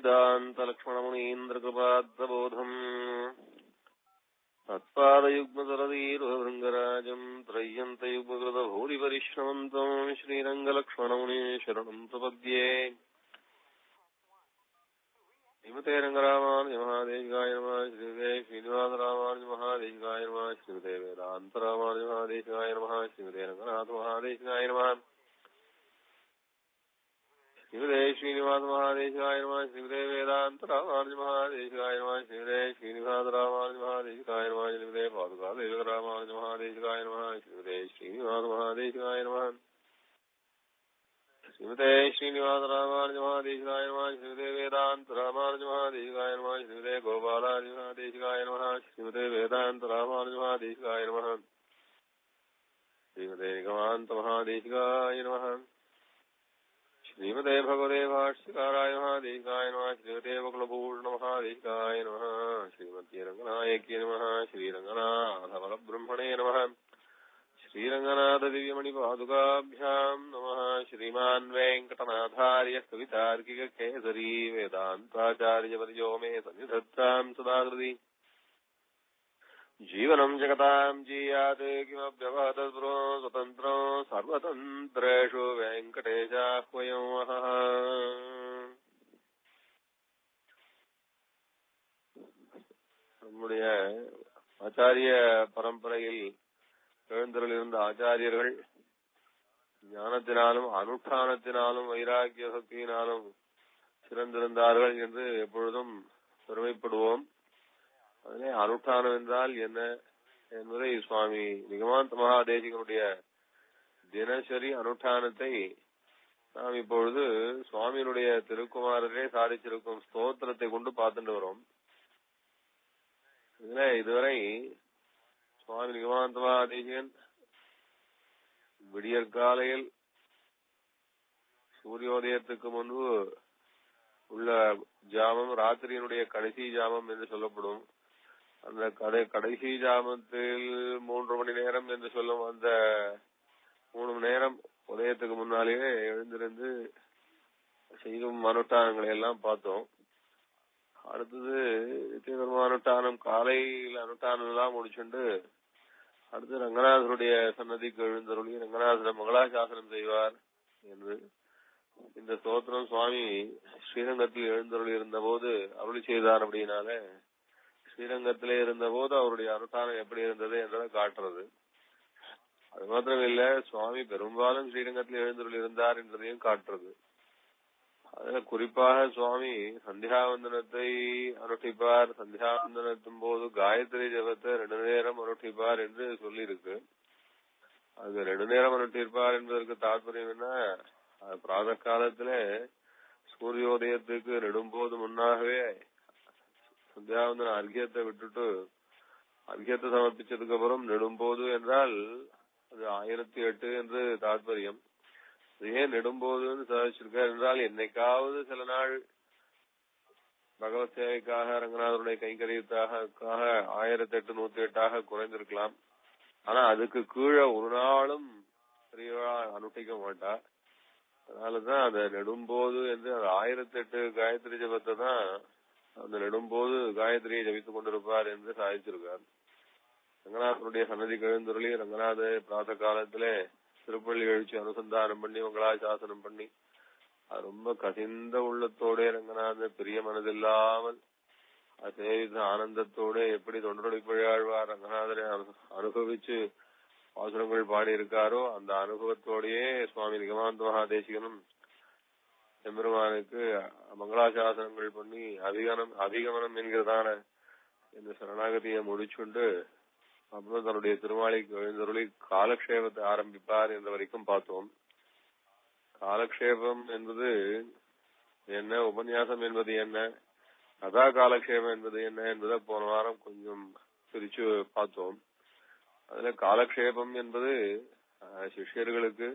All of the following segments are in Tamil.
वेदान्तलक्ष्मणमुनीन्द्रकृपाद्बोधम् तत्पादयुग्मसरदीर्भृङ्गराजम् त्रय्यन्तयुग्मकृतभूरिपरिश्रमन्तम् श्रीरङ्गलक्ष्मणमुने शरणम् प्रपद्ये। श्रीमते रङ्गरामानुज महादेशिकाय नमः। श्रीमते श्रीनिवासरामानुज महादेशिकाय नमः। श्रीमते वेदान्तरामानुज महादेशिकाय नमः। श्रीमते रङ्गनाथ महादेशिकाय नमः। श्रीमते श्रीनिवास महादेशिकाय नमः। श्रीमते वेदान्तरामानुज महादेशिकाय नमः। श्रीमते श्रीनिवासरामानुज महादेशिकाय नमः। श्रीमते पादुकादेवरामानुज महादेशिकाय नमः। श्रीमते श्रीनिवास महादेशिकाय नमः। श्रीमते श्रीनिवास रामानुज महादेशिकाय नमः। श्रीमते वेदांत रामानुज महादेशिकाय नमः। श्रीमते गोपालार्य महादेशिकाय नमः। श्रीमते वेदांत रामानुज महादेशिकाय नमः। श्रीमते निगमान्त महादेशिकाय नमः। श्रीमते भगवते भाष्यकाराय महादेशिकाय नमः। श्रीमते वकुलभूषण महादेशिकाय नमः। श्रीमते रंगनायकी नमः। श्रीरंगनाथ परब्रह्मणे नमः। श्रीरंगनाथ दिव्यमणिपादुकाभ्याम् नमः। श्रीमान् वेङ्कटनाथार्य कवितार्किक केसरी वेदान्ताचार्यवर्यो मे सन्निधत्ताम् सदाकृति। जीवनम् जगताम् जीयात् किमप्यवहतस्पृहो स्वतन्त्रो सर्वतन्त्रेषु वेङ्कटेशाह्वयम् वहः। நம்முடைய ஆச்சாரிய பரம்பரையில் எழுந்தருளிருந்த ஆச்சாரியர்கள் ஞானத்தினாலும் அனுஷ்டானத்தினாலும் வைராக்கிய சக்தியினாலும் சிறந்திருந்தார்கள் என்று எப்பொழுதும் பெருமைப்படுவோம். அதிலே அனுஷ்டானம் என்றால் என்ன என்பதை சுவாமி நிகமாந்த மகாதேசிகனுடைய தினசரி அனுஷ்டானத்தை நாம் இப்பொழுது சுவாமியினுடைய திருக்குமாரரே சாதிச்சிருக்கும் ஸ்தோத்திரத்தை கொண்டு பார்த்துட்டு வரோம். இதுல இதுவரை சுவாமி நிகமாந்த மகாதேசிகன் விடியற்காலையில் சூரியோதயத்துக்கு முன்பு உள்ள ஜாமம் ராத்திரியினுடைய கடைசி ஜாமம் என்று சொல்லப்படும். அந்த கடைசி ஜாமத்தில் 3 மணி நேரம் என்று சொல்லும் அந்த 3 மணி நேரம் உதயத்துக்கு முன்னாலேயே எழுந்திருந்து செய்யும் அனுஷ்டானங்களை எல்லாம் பார்த்தோம். அடுத்தது நித்திய அனுஷ்டானம் காலையில் அனுஷ்டானம் எல்லாம் முடிச்சுண்டு அடுத்து ரங்கநாதருடைய சன்னதிக்கு எழுந்தருளி ரங்கநாதர் மங்களாசாசனம் செய்வார் என்று இந்த ஸ்தோத்திரம் சுவாமி ஸ்ரீரங்கத்தில் எழுந்தருளி இருந்த போது அருளி செய்தார். அப்படின்னால ஸ்ரீரங்கத்திலே இருந்த போது அவருடைய அனுஷ்டானம் எப்படி இருந்தது என்றதை காட்டுறது. அது மாத்திரம் இல்ல, சுவாமி பெரும்பாலும் ஸ்ரீரங்கத்தில் எழுந்தருளி இருந்தார் என்றதையும் காட்டுறது. அதுல குறிப்பாக சுவாமி சந்தியாவந்தனத்தை அனுஷ்டிப்பார். சந்தியாவந்தனத்தும் போது காயத்ரி ஜபத்தை 2 நேரம் அனுஷ்டிப்பார் என்று சொல்லியிருக்கு. அது 2 நேரம் அனுஷ்டிப்பார் என்பதற்கு தாற்பயம் என்ன, அது பிராத காலத்துல சூரியோதயத்துக்கு நெடும்போது முன்னாகவே சந்தியாவந்தன அர்க்கியத்தை விட்டுட்டு அர்க்கியத்தை சமர்ப்பிச்சதுக்கு அப்புறம் நெடும்போது என்றால் அது 1008 என்று தாற்பயம். ஏன் நெடும்போதுன்னு சாதிச்சிருக்கார் என்றால் என்னைக்காவது சில நாள் பகவத் சேவைக்காக ரங்கநாதருடைய கைங்கரியத்தாக 1008 குறைந்திருக்கலாம். ஆனா அதுக்கு கீழே ஒரு நாளும் பெரியவா அனுஷ்டிக்க மாட்டா. அதனாலதான் அந்த நெடும்போது என்று 1008 காயத்ரி ஜபத்தை தான் அந்த நெடும்போது காயத்ரியை ஜபித்துக் கொண்டிருப்பார் என்று சாதிச்சிருக்கார். ரங்கநாதனுடைய சன்னதி எழுந்தருளி ரங்கநாத பிராத காலத்திலே திருப்பள்ளி எழுச்சி அனுசந்தானம் பண்ணி மங்களாசாசனம் பண்ணி அது ரொம்ப கசிந்த உள்ளத்தோட ரங்கநாத பெரிய மனதில்லாமல் சேவித்த ஆனந்தத்தோட எப்படி தொண்டரொடி பிழையாழ்வார் ரங்கநாதரை அனுபவிச்சு பாசுரங்கள் பாடி இருக்காரோ அந்த அனுபவத்தோடையே சுவாமி நிகமாந்த மகாதேசிகனும் எம்பெருமானுக்கு மங்களாசாசனங்கள் பண்ணி அபிகமனம் என்கிறதான இந்த சரணாகதியை முடிச்சுண்டு அப்புறம் தன்னுடைய திருமாளிக்கு எழுந்தருளி காலக்ஷேபத்தை ஆரம்பிப்பார் என்ற வரைக்கும் பார்த்தோம். காலக்ஷேபம் என்பது என்ன, உபன்யாசம் என்பது என்ன, கதா காலக்ஷேபம் என்பது என்ன என்பதை போன வாரம் கொஞ்சம் பிரிச்சு பார்த்தோம். அதுல காலக்ஷேபம் என்பது சிஷ்யர்களுக்கு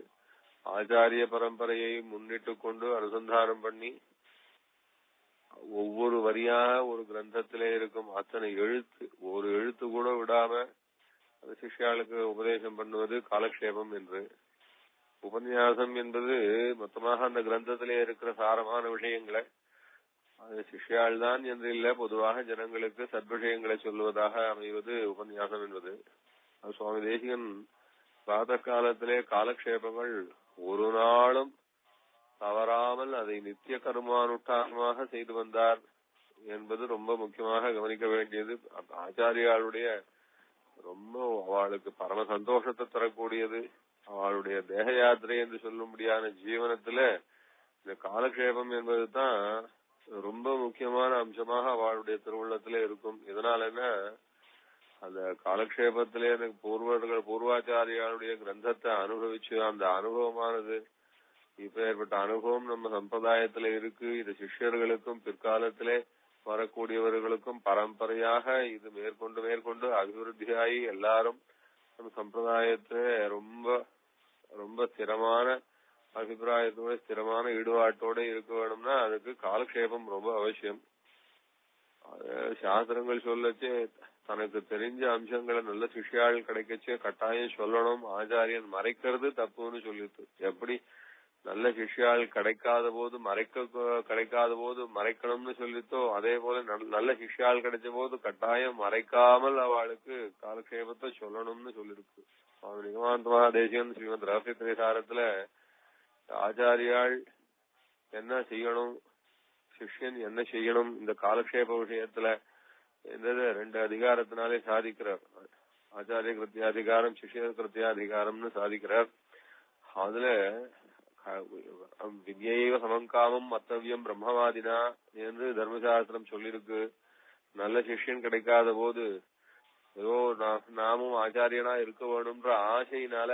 ஆச்சாரிய பரம்பரையை முன்னிட்டு கொண்டு அனுசந்தானம் பண்ணி ஒவ்வொரு வரியாக ஒரு கிரந்தத்திலே இருக்கும் அத்தனை எழுத்து ஒரு எழுத்து கூட விடாம அது சிஷ்யாளுக்கு உபதேசம் பண்ணுவது காலக்ஷேபம் என்று. உபன்யாசம் என்பது மொத்தமாக அந்த கிரந்தத்திலே இருக்கிற சாரமான விஷயங்களை அது சிஷ்யாள் தான் என்று இல்ல, பொதுவாக ஜனங்களுக்கு சத்விஷயங்களை சொல்லுவதாக அமைவது உபன்யாசம் என்பது. அது சுவாமி தேசிகன் பிராத காலத்திலே காலக்ஷேபங்கள் ஒரு நாளும் தவறாமல் அதை நித்திய கர்மானுஷ்டானமாக செய்து வந்தார் என்பது ரொம்ப முக்கியமாக கவனிக்க வேண்டியது. ஆச்சாரியாளுடைய ரொம்ப அவளுக்கு பரம சந்தோஷத்தை தரக்கூடியது. அவளுடைய தேக யாத்திரை என்று சொல்லும்படியான ஜீவனத்துல இந்த காலக்ஷேபம் என்பதுதான் ரொம்ப முக்கியமான அம்சமாக அவளுடைய திருவுள்ளத்திலே இருக்கும். இதனால என்ன, அந்த காலக்ஷேபத்திலே எனக்கு பூர்வாச்சாரியாளுடைய கிரந்தத்தை அனுபவிச்சு அந்த அனுபவமானது, இப்ப ஏற்பட்ட அனுபவம் நம்ம சம்பிரதாயத்துல இருக்கு. இது சிஷ்யர்களுக்கும் பிற்காலத்திலே வரக்கூடியவர்களுக்கும் பரம்பரையாக இது மேற்கொண்டு அபிவிருத்தியாகி எல்லாரும் நம்ம சம்பிரதாயத்தை ரொம்ப ரொம்ப ஸ்திரமான அபிப்பிராயத்தோட ஸ்திரமான ஈடுபாட்டோட இருக்க வேணும்னா அதுக்கு காலக்ஷேபம் ரொம்ப அவசியம். சாஸ்திரங்கள் சொல்லச்சே தனக்கு தெரிஞ்ச அம்சங்களை நல்ல சிஷ்யாள் கிடைக்கச்சே கட்டாயம் சொல்லணும். ஆச்சாரியன் மறைக்கிறது தப்புன்னு சொல்லிட்டு, எப்படி நல்ல சிஷ்யாள் கிடைக்காத போது மறைக்கணும்னு சொல்லித்தோ, அதே போல நல்ல சிஷ்யாள் கிடைச்ச போது கட்டாயம் மறைக்காமல் அவளுக்கு காலக்ஷேபத்தை சொல்லணும்னு சொல்லிருக்கு. நிகமாந்தமா தேசிகன் ஸ்ரீமத் ரகசிய திரைசாரத்துல ஆச்சாரியாள் என்ன செய்யணும், சிஷ்யன் என்ன செய்யணும் இந்த காலக்ஷேப விஷயத்துல என்றது 2 அதிகாரத்தினாலே சாதிக்கிறார். ஆச்சாரிய கிருத்தியாதிகாரம், சிஷ்ய கிருத்தியாதிகாரம்னு சாதிக்கிறார். அதுல வித்யைவ சமங்காமம் மத்தவியம் பிரம்மவாதினா என்று தர்மசாஸ்திரம் சொல்லிருக்கு. நல்ல சிஷ்யன் கிடைக்காத போது ஏதோ நாமும் ஆச்சாரியனா இருக்க வேணும்ன்ற ஆசையினால,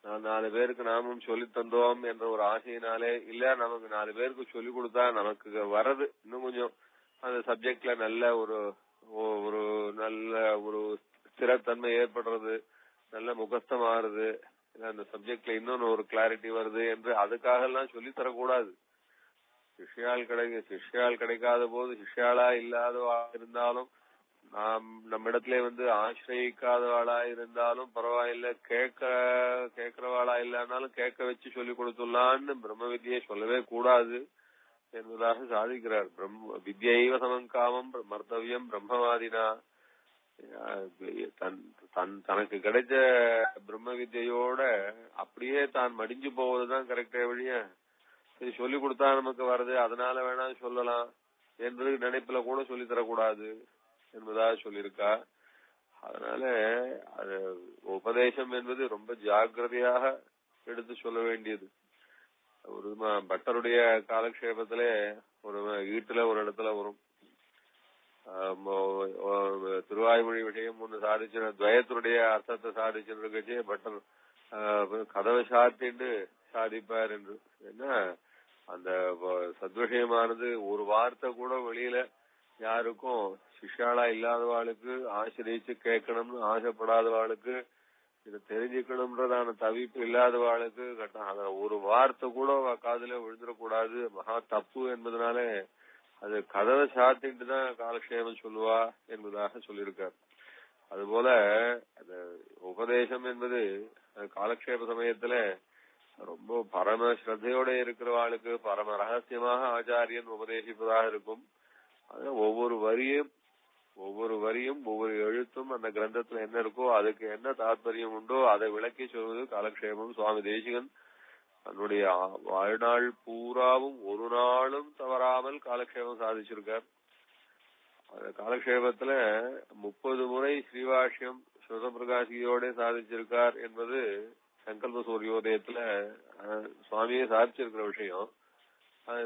4 பேருக்கு நாமும் சொல்லி தந்தோம் என்ற ஒரு ஆசையினாலே, இல்ல நமக்கு 4 பேருக்கு சொல்லி கொடுத்தா நமக்கு வர்றது இன்னும் கொஞ்சம் அந்த சப்ஜெக்ட்ல நல்ல ஒரு நல்ல ஒரு ஸ்திரத்தன்மை ஏற்படுறது, நல்ல முகஸ்தம் ஆறுது, அந்த சப்ஜெக்ட்ல இன்னொன்னு ஒரு கிளாரிட்டி வருது என்று அதுக்காக எல்லாம் சொல்லி தரக்கூடாது. சிஷ்யாள் கிடைக்காத போது சிஷ்யாளா இல்லாதவா இருந்தாலும், நாம் நம்மிடத்துல ஆசிரியிக்காதவாளா இருந்தாலும் பரவாயில்ல, கேட்கிறவாளா இல்லைன்னாலும் கேட்க வச்சு சொல்லி கொடுத்துடலான்னு பிரம்ம வித்யை சொல்லவே கூடாது என்பதாக சாதிக்கிறார். வித்யைவ சமங்காமம் மர்த்தவியம் பிரம்மவாதினா, தனக்கு கிடைச்ச பிரம்ம வித்யோட அப்படியே தான் மடிஞ்சு போவதுதான் கரெக்டே வழிய, இது சொல்லி கொடுத்தா நமக்கு வருது அதனால வேணா சொல்லலாம் என்று நினைப்புல கூட சொல்லி தரக்கூடாது என்பதாக சொல்லியிருக்கா. அதனால அது உபதேசம் என்பது ரொம்ப ஜாக்கிரதையாக எடுத்து சொல்ல வேண்டியது. ஒரு பட்டருடைய காலக்ஷேபத்திலே ஒரு வீட்டுல ஒரு இடத்துல வரும், திருவாய்மொழி விஷயம் ஒண்ணு சாதிச்சு துவயத்தினுடைய அர்த்தத்தை சாதிச்சுருக்கே பட்டர் கதவை சாத்திட்டு சாதிப்பார் என்று. ஏன்னா அந்த சத்விஷயமானது ஒரு வார்த்தை கூட வெளியில யாருக்கும் சிஷ்யாளா இல்லாதவாளுக்கு ஆசிரியிச்சு கேட்கணும்னு ஆசைப்படாதவாளுக்கு இதை தெரிஞ்சுக்கணும்ன்றதான தவிப்பு இல்லாதவாளுக்கு அதுல ஒரு வார்த்தை கூட காதுல விழுந்துடக்கூடாது, மகா தப்பு என்பதனால அது கதவை சாத்திட்டு தான் காலக்ஷேபம் சொல்லுவா என்பதாக சொல்லியிருக்கார். அதுபோல அந்த உபதேசம் என்பது காலக்ஷேப சமயத்துல ரொம்ப பரம ஸ்ரத்தையோட இருக்கிறவாளுக்கு பரம ரகசியமாக ஆச்சாரியன் உபதேசிப்பதாக இருக்கும். அது ஒவ்வொரு வரியும் ஒவ்வொரு எழுத்தும் அந்த கிரந்தத்துல என்ன இருக்கோ அதுக்கு என்ன தாற்பயம் உண்டோ அதை விளக்கி சொல்வது காலக்ஷேபம். சுவாமி தேசிகன் தன்னுடைய வாழ்நாள் பூராவும் ஒரு நாளும் தவறாமல் காலக்ஷேபம் சாதிச்சிருக்கார். அந்த காலக்ஷேபத்துல 30 முறை ஸ்ரீவாஷ்யம் சிவபிரகாசியோட சாதிச்சிருக்கார் என்பது சங்கல்ப சூரியோதயத்துல சுவாமியே சாதிச்சிருக்கிற விஷயம்.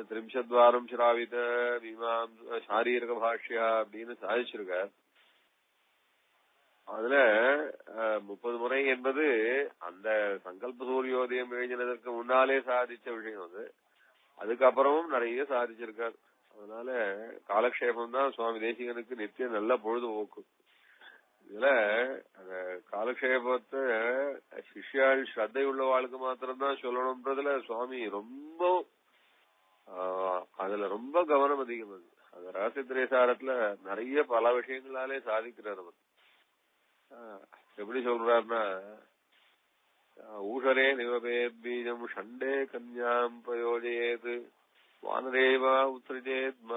திரிம்சத்வாரம் சிராவித மீமாம் சாரீரக பாஷ்யா அப்படின்னு சாதிச்சிருக்கார். அதுல 30 முறை என்பது அந்த சங்கல்ப சூரியோதயம் எழுதினதற்கு முன்னாலே சாதிச்ச விஷயம். அதுக்கப்புறமும் நிறைய சாதிச்சிருக்கார். அதனால காலக்ஷேபம் தான் சுவாமி தேசிகனுக்கு நித்தியம் நல்ல பொழுதுபோக்கு. இதுல அந்த காலக்ஷேபத்தை சிஷ்யாள் ஸ்ரத்தை உள்ளவாளுக்கு மாத்திரம்தான் சொல்லணும்ன்றதுல சுவாமி ரொம்ப அதுல ரொம்ப கவனம் அதிகம். அந்த ரகசிய திரேசாரத்துல நிறைய பல விஷயங்களாலே சாதிக்கிறார் அவர். எப்படி சொல்றாருன்னா, ஊஷரே நிவபே பீஜம் ஷண்டே கன்யாம் பிரயோஜயேது வானரேவா உத்ருஜேத்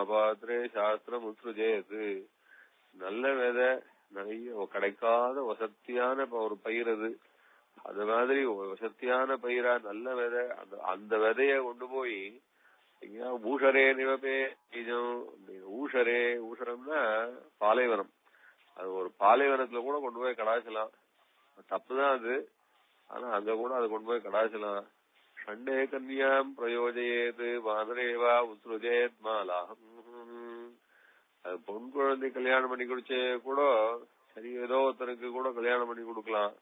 அபாத்ரே சாஸ்திரம் உத்ருஜேத். நல்ல விதை, நிறைய கிடைக்காத வசத்தியான ஒரு பயிர் அது. அது மாதிரி வசத்தியான பயிரா நல்ல விதை, அந்த விதைய கொண்டு போய் ஊஷரே நிவபே பீஜம். ஊஷரே, ஊஷரம்னா பாலைவனம். அது ஒரு பாலைவனத்துல கூட கொண்டு போய் கடாய்ச்சலாம், தப்புதான் அது. ஆனா அங்க கூட அதை கொண்டு போய் கடாய்ச்சலாம். ஷண்டே கன்யாம் பிரயோஜயேது வானரேவா உத்ருஜேத் மாலாம். அது பொன் குழந்தை கல்யாணம் பண்ணி குடிச்சே கூட சரி, ஏதோ ஒருத்தருக்கு கூட கல்யாணம் பண்ணி கொடுக்கலாம்.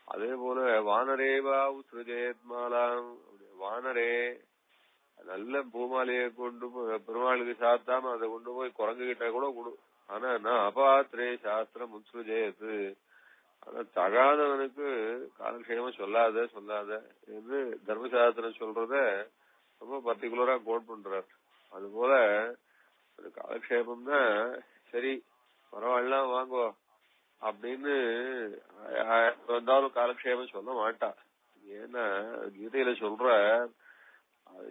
அதே போல வானரேவா உத்ருஜேத் மாலாம். வானரே நல்ல பூமாலையை கொண்டு பெருமாளுக்கு சாத்தாம அதை கொண்டு போய் குரங்கு கிட்ட கூட கொடு. ஆனா நான் அபாத்ரே சாஸ்திரம் உத்ருஜேத். ஆனா தகாதவனுக்கு காலக்ஷேமம் சொல்லாத என்று தர்மசாஸ்திரம் சொல்றத ரொம்ப பர்டிகுலரா கோட் பண்றார். அது போல காலக்ஷேபம்னா சரி பரவாயில்ல வாங்கோ அப்படின்னு வந்தாலும் காலக்ஷேபம் சொல்ல மாட்டா. ஏன்னா கீதையில சொல்ற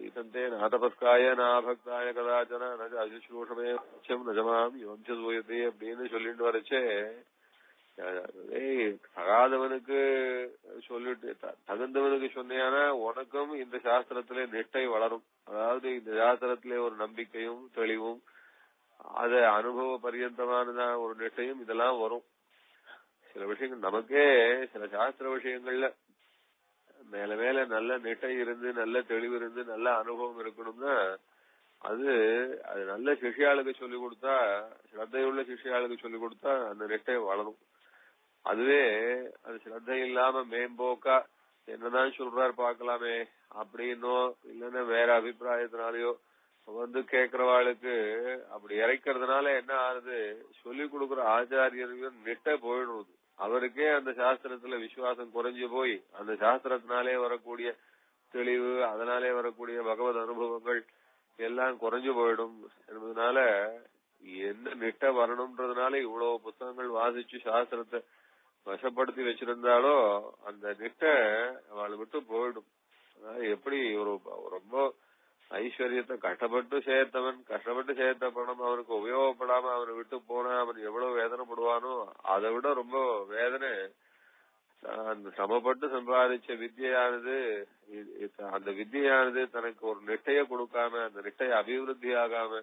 இதந்தே நாதபஸ்காய நாபக்தாய கதாச்சன அசுஷ்ரூஷமே நஜமாம் யோத்தியதே அப்படின்னு சொல்லிட்டு வரச்சே, தகாதவனுக்கு சொல்லிட்டு தகுந்தவனுக்கு சொன்னியானா உனக்கும் இந்த சாஸ்திரத்திலே நிஷ்டை வளரும். அதாவது இந்த சாஸ்திரத்திலே ஒரு நம்பிக்கையும் தெளிவும் அத அனுபவ பரியந்தமானதான் ஒரு நிஷ்டையும் இதெல்லாம் வரும். சில விஷயங்கள் நமக்கே சில சாஸ்திர விஷயங்கள்ல மேல மேல நல்ல நிட்டை இருந்து நல்ல தெளிவு இருந்து நல்ல அனுபவம் இருக்கணும்னா அது நல்ல சிஷ்யாளுக்கு சொல்லிக் கொடுத்தா, ஸ்ரத்தையுள்ள சிஷ்யாளுக்கு சொல்லிக் கொடுத்தா அந்த நிட்டை வளரும். அதுவே அது ஸ்ரத்தை இல்லாம மேம்போக்கா என்னதான் சொல்றாரு பாக்கலாமே அப்படின்னோ இல்லன்னா வேற அபிப்பிராயத்தினாலயோ வந்து கேக்குறவாளுக்கு அப்படி இறைக்கிறதுனால என்ன ஆகுது, சொல்லிக் கொடுக்குற ஆச்சாரியர்கள் நிட்டை போயிடுறது. அவருக்கே அந்த சாஸ்திரத்துல விசுவாசம் குறைஞ்சு போய் அந்த சாஸ்திரத்தினாலே வரக்கூடிய தெளிவு, அதனாலே வரக்கூடிய பகவத் அனுபவங்கள் எல்லாம் குறைஞ்சு போயிடும் என்பதனால என்ன நிட்டை வரணும்ன்றதுனால இவ்வளவு புத்தகங்கள் வாசிச்சு சாஸ்திரத்தை வசப்படுத்தி வச்சிருந்தாலோ அந்த நிட்டை அவளை விட்டு போயிடும். எப்படி ஒரு ரொம்ப ஐஸ்வர்யத்தை கஷ்டப்பட்டு சேர்த்த பணம் அவனுக்கு உபயோகப்படாம அவனை விட்டு போனா அவன் எவ்வளவு வேதனைப்படுவானோ அதை விட ரொம்ப வேதனை அந்த சமப்பட்டு சம்பாதிச்ச வித்தியானது, அந்த வித்தியானது தனக்கு ஒரு நிட்டைய கொடுக்காம அந்த நிட்டைய அபிவிருத்தி ஆகாம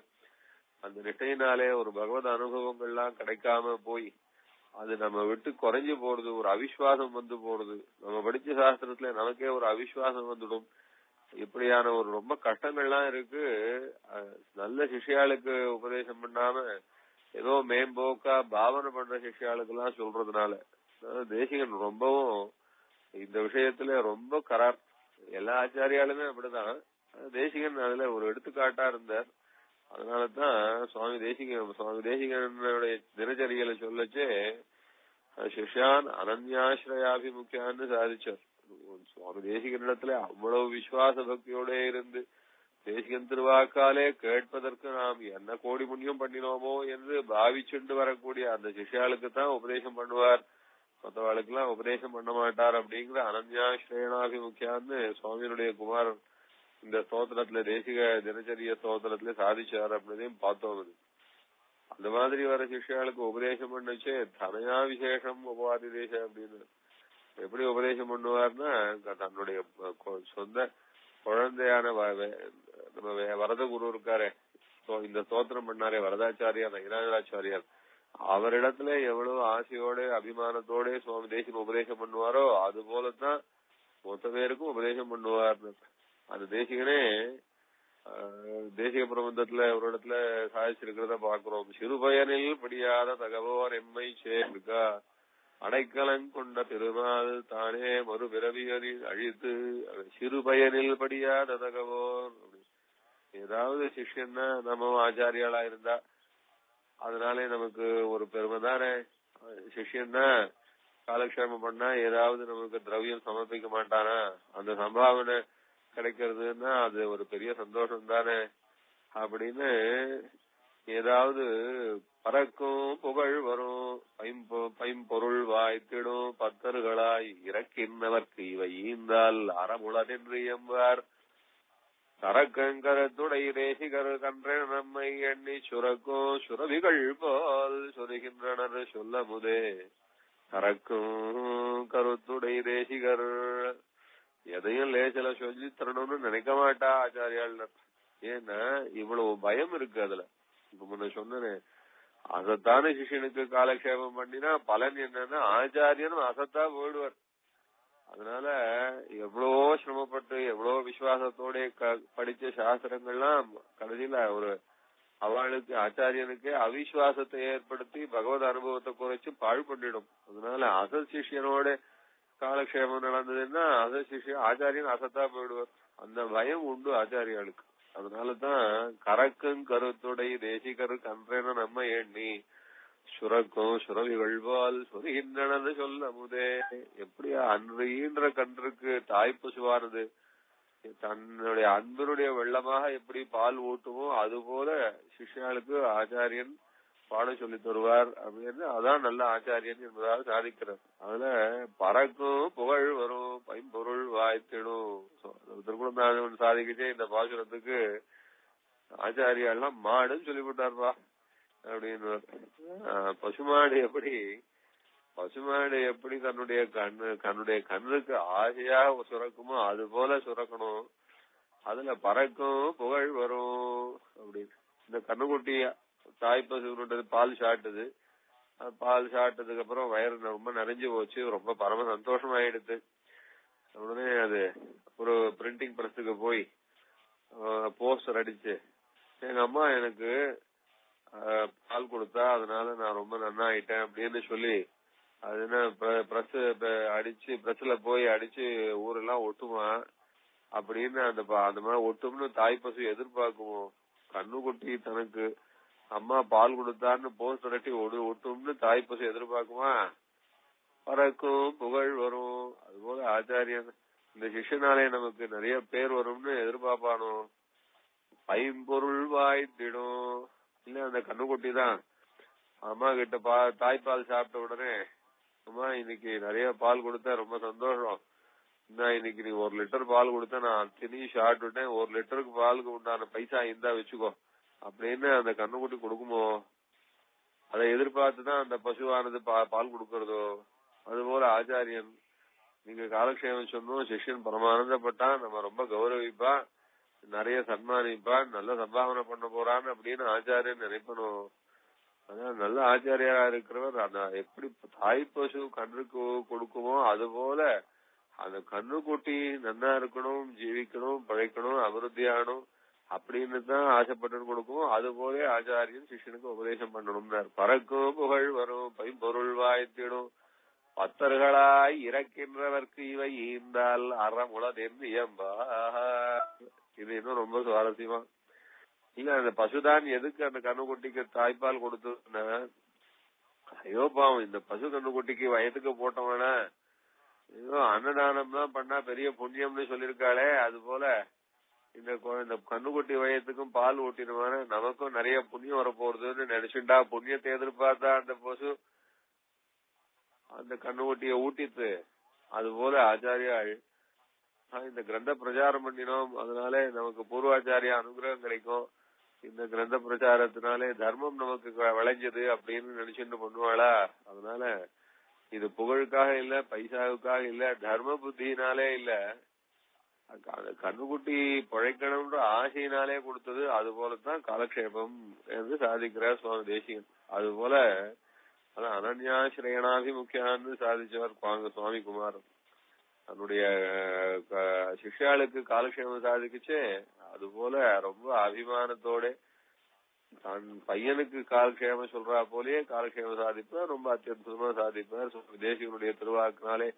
அந்த நிட்டையினாலே ஒரு பகவத் அனுபவங்கள்லாம் கிடைக்காம போய் அது நம்ம விட்டு குறைஞ்சு போறது, ஒரு அவிஸ்வாசம் வந்து போறது. நம்ம படிச்ச சாஸ்திரத்துல நமக்கே ஒரு அவிஸ்வாசம் வந்துடும். இப்படியான ஒரு ரொம்ப கஷ்டங்கள்லாம் இருக்கு. நல்ல சிஷ்யாளுக்கு உபதேசம் பண்ணாம ஏதோ மேம்போக்கா பாவனை பண்ற சிஷ்யாளுக்கு எல்லாம் சொல்றதுனால தேசிகன் ரொம்பவும் இந்த விஷயத்துல ரொம்ப கரார். எல்லா ஆச்சாரியாலுமே அப்படிதான். தேசிகன் அதுல ஒரு எடுத்துக்காட்டா இருந்தார். அதனாலதான் சுவாமி தேசிகனுடைய தினச்சரிகளை சொல்லச்சே சிஷ்யான் அனன்யாஸ்ரயாபிமுக்கியான்னு சாதிச்சார். சுவாமி தேசிகனிடத்துல அவ்வளவு விசுவாச பக்தியோட இருந்து தேசிகன் திருவாக்காலே கேட்பதற்கு நாம் என்ன கோடி புண்ணியம் பண்ணினோமோ என்று பாவிச்சுண்டு வரக்கூடிய அந்த சிஷ்யாளுக்கு தான் உபதேசம் பண்ணுவார், மற்றவாளுக்கு எல்லாம் உபதேசம் பண்ண மாட்டார் அப்படிங்கிற அனன்யாஸ்ரேனாபிமுக்கியான்னு சுவாமியினுடைய குமாரன் இந்த ஸ்தோத்திரத்துல தேசிக தினச்சரிய ஸ்தோத்திரத்துல சாதிச்சார் அப்படின்னையும் பார்த்தோம். அந்த மாதிரி வர சிஷ்யாளுக்கு உபதேசம் பண்ணுச்சே தனயா விசேஷம் உபவாதி தேசம் அப்படின்னு எப்படி உபதேசம் பண்ணுவார்னா தன்னுடைய சொந்த குழந்தையான நம்ம வரத குரு இருக்காரே, இந்த ஸ்தோத்திரம் பண்ணாரே வரதாச்சாரியார் நயினாச்சாரியார், அவரிடத்துல எவ்வளவு ஆசையோட அபிமானத்தோட சுவாமி தேசிகன் உபதேசம் பண்ணுவாரோ அது போலத்தான் மொத்த பேருக்கும் உபதேசம் பண்ணுவார். அந்த தேசிகனே தேசிக பிரபந்தத்துல ஒரு இடத்துல சாதிச்சிருக்கிறத பாக்குறோம். சிறுபயனில் படியாத தகவோர் எம்மை சேர்க்கா அடைக்கலங்கொண்ட பெருமாள் தானே மறுபிறவியரில் அழித்து. சிறுபயனில் படியாத தகவோர், ஏதாவது சிஷ்யன்னா நம்ம ஆச்சாரியாளா இருந்தா அதனாலே நமக்கு ஒரு பெருமை தானே. சிஷ்யன்னா காலக்ஷேமம் பண்ணா ஏதாவது நமக்கு திரவியம் சமர்ப்பிக்க மாட்டானா, அந்த சம்பாவனை கிடைக்கிறதுன்னா அது ஒரு பெரிய சந்தோஷம் தானே அப்படின்னு ஏதாவது பறக்கும் புகழ் வரும் பைம்பொருள் வாய்த்திடும் பத்தர்களாய் இறக்கின்றவர்க்கு இவை ஈந்தால் அறமுளதென்று எம்பார். கரக்கங்கரத்துடை தேசிகர் கன்றே நம்மை எண்ணி சுரக்கும் சுரபிகள் போல் சொருகின்றனர் சொல்ல முதே கரக்கும் கருத்துடை தேசிகர். எதையும் லேசில சொல்லி தரணும்னு நினைக்க மாட்டா ஆச்சாரியால். ஏன்னா இவ்வளவு பயம் இருக்கு அதுல. இப்ப முன்ன சொன்னேன், அசத்தான சிஷியனுக்கு காலக்ஷேபம் பண்ணினா பலன் என்னன்னா ஆச்சாரியனும் அசத்தா போயிடுவார். அதனால எவ்வளவோ சிரமப்பட்டு எவ்வளவோ விசுவாசத்தோட படிச்ச சாஸ்திரங்கள்லாம் கடைசியில ஒரு அவளுக்கு ஆச்சாரியனுக்கே அவிசுவாசத்தை ஏற்படுத்தி பகவத் அனுபவத்தை குறைச்சு பாழ் பண்ணிடும். அதனால அசத் சிஷியனோட காலக்ஷேபம் நடந்ததுன்னா அசத் சிஷியன் ஆச்சாரியன் அசத்தா போயிடுவார். அந்த பயம் உண்டு ஆச்சாரியாளுக்கு. அதனாலதான் கரக்கும் கருத்துடை தேசிகரு கன்றேன நம்ம எண்ணி சுரக்கும் சுரவிகள் போல் சொருகின்றனது சொல்ல முதே. எப்படியா அன்றுன்ற கன்றுக்கு தாய் பசுவானது தன்னுடைய அன்பினுடைய வெள்ளமாக எப்படி பால் ஊட்டுமோ அது போல சிஷ்யாளுக்கு ஆச்சாரியன் பாடம் சொல்லி தருவார் அப்படின்னு அதான் நல்ல ஆச்சாரியன் என்பதாக சாதிக்கிறார். அதுல பறக்கும் புகழ் வரும் பைம்பொருள் வாய்த்திடும். திருக்குழந்தை சாதிக்கிச்சே இந்த பாசுரத்துக்கு ஆச்சாரியெல்லாம் மாடுன்னு சொல்லிவிட்டார்பா அப்படின்னு. பசுமாடு எப்படி தன்னுடைய கண்ணுக்கு ஆசையா சுரக்குமோ அது போல சுரக்கணும். அதுல பறக்கும் புகழ் வரும் அப்படின்னு. இந்த கண்ணுக்குட்டி தாய் பசுனுடைய பால் சாட்டுது. பால் சாட்டதுக்கு அப்புறம் வயிறு ரொம்ப நிறைஞ்சு போச்சு, ரொம்ப பரம சந்தோஷம் ஆயிடுது. உடனே அது ஒரு பிரிண்டிங் பிரஸுக்கு போய் போஸ்டர் அடிச்சு, எங்க அம்மா எனக்கு பால் கொடுத்தா அதனால நான் ரொம்ப நன்னா ஆயிட்டேன் அப்படின்னு சொல்லி அது என்ன பிரஸ் அடிச்சு பிரஸ்ல போய் அடிச்சு ஊரெல்லாம் ஒட்டுமா அப்படின்னு அந்த மாதிரி ஒட்டும்னு தாய் பசு எதிர்பார்க்குமோ? கண்ணுக்குட்டி தனக்கு அம்மா பால் கொடுத்தான்னு போஸ்டர் அட்டி ஒட்டும்னு தாய் பசு எதிர்பார்க்குமா? பறக்கும் புகழ் வரும். அதுபோல ஆச்சாரியன் இந்த சிஷ்யனாலே நமக்கு நிறைய பேர் வரும்னு எதிர்பார்ப்பானோ? பைம்பொருள் வாய்த்திடும். இல்ல அந்த கண்ணுக்குட்டி தான் அம்மா கிட்ட தாய்ப்பால் சாப்பிட்ட உடனே, அம்மா இன்னைக்கு நிறைய பால் கொடுத்தா ரொம்ப சந்தோஷம், இன்னைக்கு நீ 1 லிட்டர் பால் கொடுத்தா நான் திணி சாப்பிட்டுட்டேன், 1 லிட்டருக்கு பாலுக்கு உண்டான பைசா இந்தா வச்சுக்கோ அப்படின்னு அந்த கண்ணுக்குட்டி கொடுக்குமோ? அதை எதிர்பார்த்துதான் அந்த பசுவானது பால் கொடுக்கறதோ? அதுபோல ஆச்சாரியன் நீங்க காலக்ஷேமம் சொன்னோம், சிஷ்யன் பரமானந்தப்பட்டான், நம்ம ரொம்ப கௌரவிப்பா, நிறைய சன்மானிப்பான், நல்ல சம்பாவனை பண்ண போறான்னு அப்படின்னு ஆச்சாரியன் நினைப்பணும். அதான் நல்ல ஆச்சாரியா இருக்கிறவர் அந்த எப்படி தாய் பசு கண்ணுக்கு கொடுக்குமோ அது போல அந்த கண்ணுக்குட்டி நன்னா இருக்கணும், ஜீவிக்கணும், பழைக்கணும், அபிவிருத்தியாகணும் அப்படின்னு தான் ஆசைப்பட்டு கொடுக்கும். அது போல ஆச்சாரியன் சிஷ்யனுக்கு உபதேசம் பண்ணணும். பறக்கும் புகழ் வரும் பைம்பொருள் வாய்த்திடும் பத்தர்களாய் இறக்கின்றவர்க்கு இவை ஈந்தால் அறமுளதென்று இயம்பா. இது இன்னும் ரொம்ப சுவாரஸ்யமா. இல்ல அந்த பசுதான் எதுக்கு அந்த கண்ணுக்குட்டிக்கு தாய்ப்பால் கொடுத்துன்னா, ஐயோ பாவம் இந்த பசு கண்ணுக்குட்டிக்கு வயதுக்கு போட்டவனா ஏதோ அன்னதானம் தான் பண்ணா பெரிய புண்ணியம்னு சொல்லிருக்காளே, அது போல இந்த கண்ணுக்குட்டி வயத்துக்கும் பால் ஊட்டினமான நமக்கும் நிறைய புண்ணியம் வரப்போறதுன்னு நினைச்சுட்டா புண்ணியத்தை எதிர்பார்த்தா அந்த பசு அந்த கண்ணுக்குட்டிய ஊட்டித்து. அது போல ஆச்சாரியாள் இந்த கிரந்த பிரச்சாரம் பண்ணினோம், அதனாலே நமக்கு பூர்வாச்சாரிய அனுகிரகம் கிடைக்கும், இந்த கிரந்த பிரச்சாரத்தினாலே தர்மம் நமக்கு விளைஞ்சது அப்படின்னு நினைச்சுட்டு பண்ணுவாளா? அதனால இது புகழுக்காக இல்ல, பைசாவுக்காக இல்ல, தர்ம புத்தினாலே இல்ல, கண்ணுக்குட்டி பிழைக்கணும்ன்ற ஆசையினாலே கொடுத்தது. அது போலதான் காலக்ஷேபம் என்று சாதிக்கிறார் சுவாமி தேசிகன். அது போல அதான் அனன்யாசிரயணாபிமுக்கியான்னு சாதிச்சவர் சுவாமி குமாரன். தன்னுடைய சிஷ்யாளுக்கு காலக்ஷேமம் சாதிக்குச்சே அது போல ரொம்ப அபிமானத்தோட தன் பையனுக்கு காலக்ஷேமம் சொல்றா போலயே காலக்ஷேமம் சாதிப்பார், ரொம்ப அத்தியுதமா சாதிப்பார். தேசிகனுடைய திருவாக்குனாலே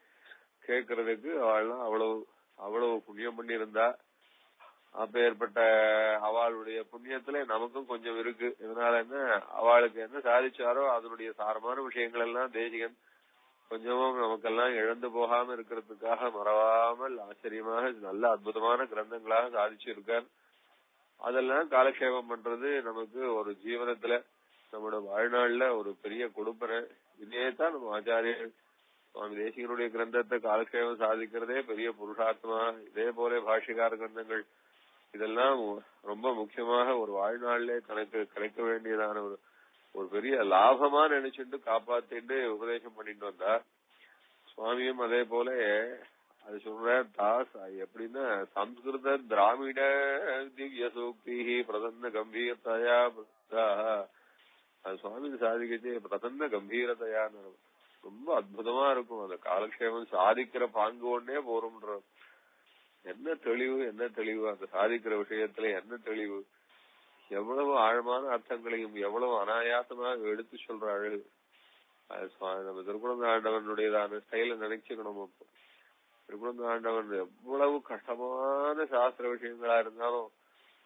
கேட்கறதுக்கு அவள்லாம் அவ்வளவு புண்ணியம் பண்ணி இருந்தா. அப்ப ஏற்பட்ட அவளுடைய புண்ணியத்துல நமக்கும் கொஞ்சம் இருக்கு. இதனால என்ன அவளுக்கு என்ன சாதிச்சாரோ அதனுடைய சாரமான விஷயங்கள் எல்லாம் தேசிகன் கொஞ்சமும் நமக்கெல்லாம் இழந்து போகாம இருக்கிறதுக்காக மறவாமல் ஆச்சரியமாக நல்ல அற்புதமான கிரந்தங்களாக சாதிச்சு இருக்கார். அதெல்லாம் காலக்ஷேபம் பண்றது நமக்கு ஒரு ஜீவனத்துல நம்மளோட வாழ்நாள்ல ஒரு பெரிய கொடுப்பனை. இதேதான் நம்ம ஆச்சாரியர் சுவாமி தேசிகனுடைய கிரந்தத்தை காலக்ஷேபம் சாதிக்கிறதே பெரிய புருஷார்த்தமா. இதே போல பாஷ்யகார கிரந்தங்கள் இதெல்லாம் ரொம்ப முக்கியமாக ஒரு வாழ்நாளிலே தனக்கு கிடைக்க வேண்டியதான ஒரு பெரிய லாபமா நினைச்சுட்டு காப்பாத்திட்டு உபதேசம் பண்ணிட்டு வந்தார். சுவாமியும் அதே போல அது சொல்ற தாஸ் எப்படின்னா சம்ஸ்கிருத திராவிட திவ்ய சூக்தி பிரசன்ன கம்பீரத்தையா அது சுவாமி சாதிக்கச்சு பிரசன்ன கம்பீரத்தையான்னு ரொம்ப அற்புதமா இருக்கும். அந்த காலக்ஷேபம் சாதிக்கிற பாங்கு ஒன்னே போறோம்ன்ற என்ன தெளிவு அந்த சாதிக்கிற விஷயத்துல என்ன தெளிவு, எவ்வளவு ஆழமான அர்த்தங்களையும் எவ்வளவு அனாயாசமாக எடுத்து சொல்றாரு. நம்ம திருக்குழந்தை ஆண்டவனுடையதான ஸ்டைல நினைச்சுக்கணும். திருக்குழந்தை ஆண்டவன் எவ்வளவு கஷ்டமான சாஸ்திர விஷயங்களா இருந்தாலும்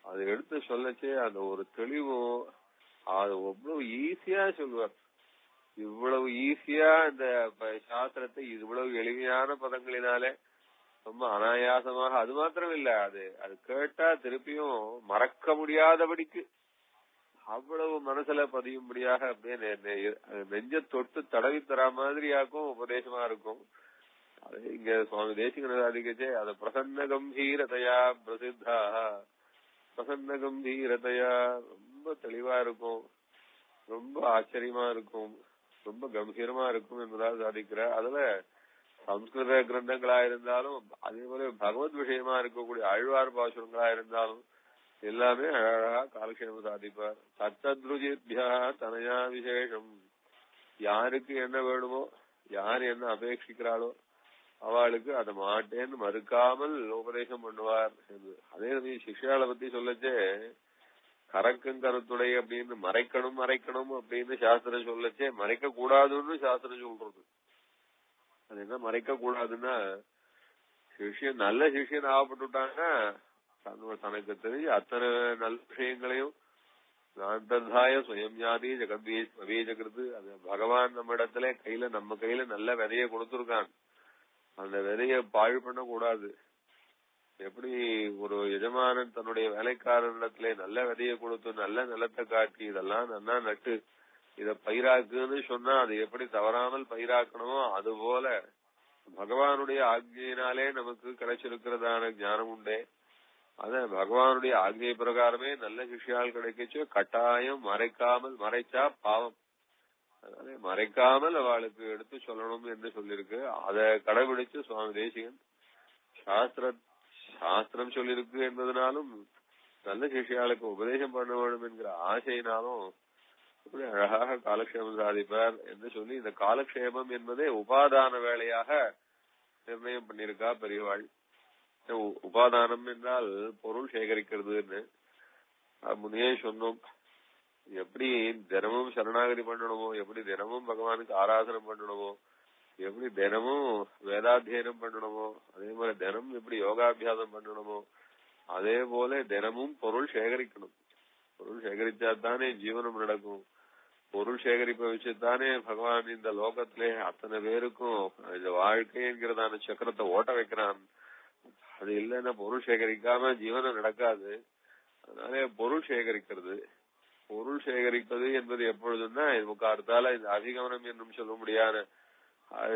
அதை எடுத்து சொல்லச்சே அந்த ஒரு தெளிவும் அது எவ்வளவு ஈஸியா சொல்லுவார். இவ்வளவு ஈஸியா இந்த சாஸ்திரத்தை இவ்வளவு எளிமையான பதங்களினாலே ரொம்ப அனாயாசமாக, அது மாத்திரம் இல்ல, அது கேட்டா திருப்பியும் மறக்க முடியாதபடிக்கு அவ்வளவு மனசுல பதியும்படியாக அப்படியே நெஞ்ச தொட்டு தடவி தரா மாதிரியாக்கும் உபதேசமா இருக்கும். அது இங்க சுவாமி தேசிகன் சாதிக்கச்சே அத பிரசன்ன கம்பீரதையா பிரசித்தா, பிரசன்ன கம்பீரதையா ரொம்ப தெளிவா இருக்கும், ரொம்ப ஆச்சரியமா இருக்கும், ரொம்ப கம்பீரமா இருக்கும் என்பதாக சாதிக்கிற. அதுல சம்ஸ்கிருத கிரந்தங்களா இருந்தாலும் அதே போல பகவத் விஷயமா இருக்கக்கூடிய ஆழ்வார் பாசுரங்களா இருந்தாலும் எல்லாமே அழகா காலக்ஷேபம் சாதிப்பார். தத்தத்ருஜித்யா தனயா விசேஷம், யாருக்கு என்ன வேணுமோ யார் என்ன அபேட்சிக்கிறாளோ அவளுக்கு அதை மாட்டேன்னு மறுக்காமல் உபதேசம் பண்ணுவார். அதே சமயம் சிஷ்யாவை பத்தி சொல்லச்சே கறக்கும் கருத்துடை அப்படின்னு மறைக்கணும் அப்படின்னு சாஸ்திரம் சொல்லச்சே மறைக்க கூடாதுன்னு சாஸ்திரம் சொல்றது. அது என்ன மறைக்க கூடாதுன்னா, சிஷ்யன் நல்ல சிஷ்யன் ஆகப்பட்டுட்டாங்க தனக்கு தெரிஞ்சு அத்தனை நல்ல விஷயங்களையும் நான்தாய சுயம்யாதி ஜெகத்வீஜகிருது, அது பகவான் நம்ம இடத்துல நம்ம கையில நல்ல விதைய கொடுத்துருக்கான். அந்த விதைய பாழ் பண்ண கூடாது. எப்படி ஒரு எஜமானன் தன்னுடைய வேலைக்காரனிடத்துல நல்ல விதைய கொடுத்து நல்ல நிலத்தை காட்டி இதெல்லாம் நல்லா நட்டு இத பயிராக்குன்னு சொன்னா அது எப்படி தவறாமல் பயிராக்கணுமோ அதுபோல பகவானுடைய ஆக்ஞையினாலே நமக்கு கிடைச்சிருக்கிறதான ஞானம் உண்டே, அத பகவானுடைய ஆக்ஞை பிரகாரமே நல்ல சிஷ்யால் கிடைக்கச்சு கட்டாயம் மறைச்சா பாவம். அதனால மறைக்காமல் அவளுக்கு எடுத்து சொல்லணும் என்று சொல்லிருக்கு. அதை கடைபிடிச்சு சுவாமி தேசிகன் சாஸ்திரம் சொல்லிருக்கு என்பதனாலும் நல்ல சிஷ்யாளுக்கு உபதேசம் பண்ண வேண்டும் என்கிற ஆசையினாலும் இப்படி அழகாக காலக்ஷேபம் சாதிப்பார் என்று சொல்லி இந்த காலக்ஷேபம் என்பதே உபாதான வேலையாக நிர்ணயம் பண்ணிருக்கா பெரியவாள். உபாதானம் என்றால் பொருள் சேகரிக்கிறதுன்னு முன்னே சொன்னோம். எப்படி தினமும் சரணாகதி பண்ணணுமோ, எப்படி தினமும் பகவானுக்கு ஆராதனம் பண்ணணுமோ, எப்படி தினமும் வேதாத்தியனம் பண்ணணுமோ, அதே போல தினமும் எப்படி யோகாபியாசம் பண்ணணுமோ அதே போல தினமும் பொருள் சேகரிக்கணும். பொருள் சேகரிச்சாத்தானே ஜீவனம் நடக்கும். பொருள் சேகரிப்பை வச்சுதானே பகவான் இந்த லோகத்திலே அத்தனை பேருக்கும் இந்த வாழ்க்கை என்கிறதான சக்கரத்தை ஓட்ட வைக்கிறான். அது இல்லைன்னா பொருள் சேகரிக்காம ஜீவனம் நடக்காது. அதனால பொருள் சேகரிப்பது என்பது எப்பொழுதுன்னா முக்காலத்தால இந்த அதிகமனம் என்னும் சொல்ல முடியாத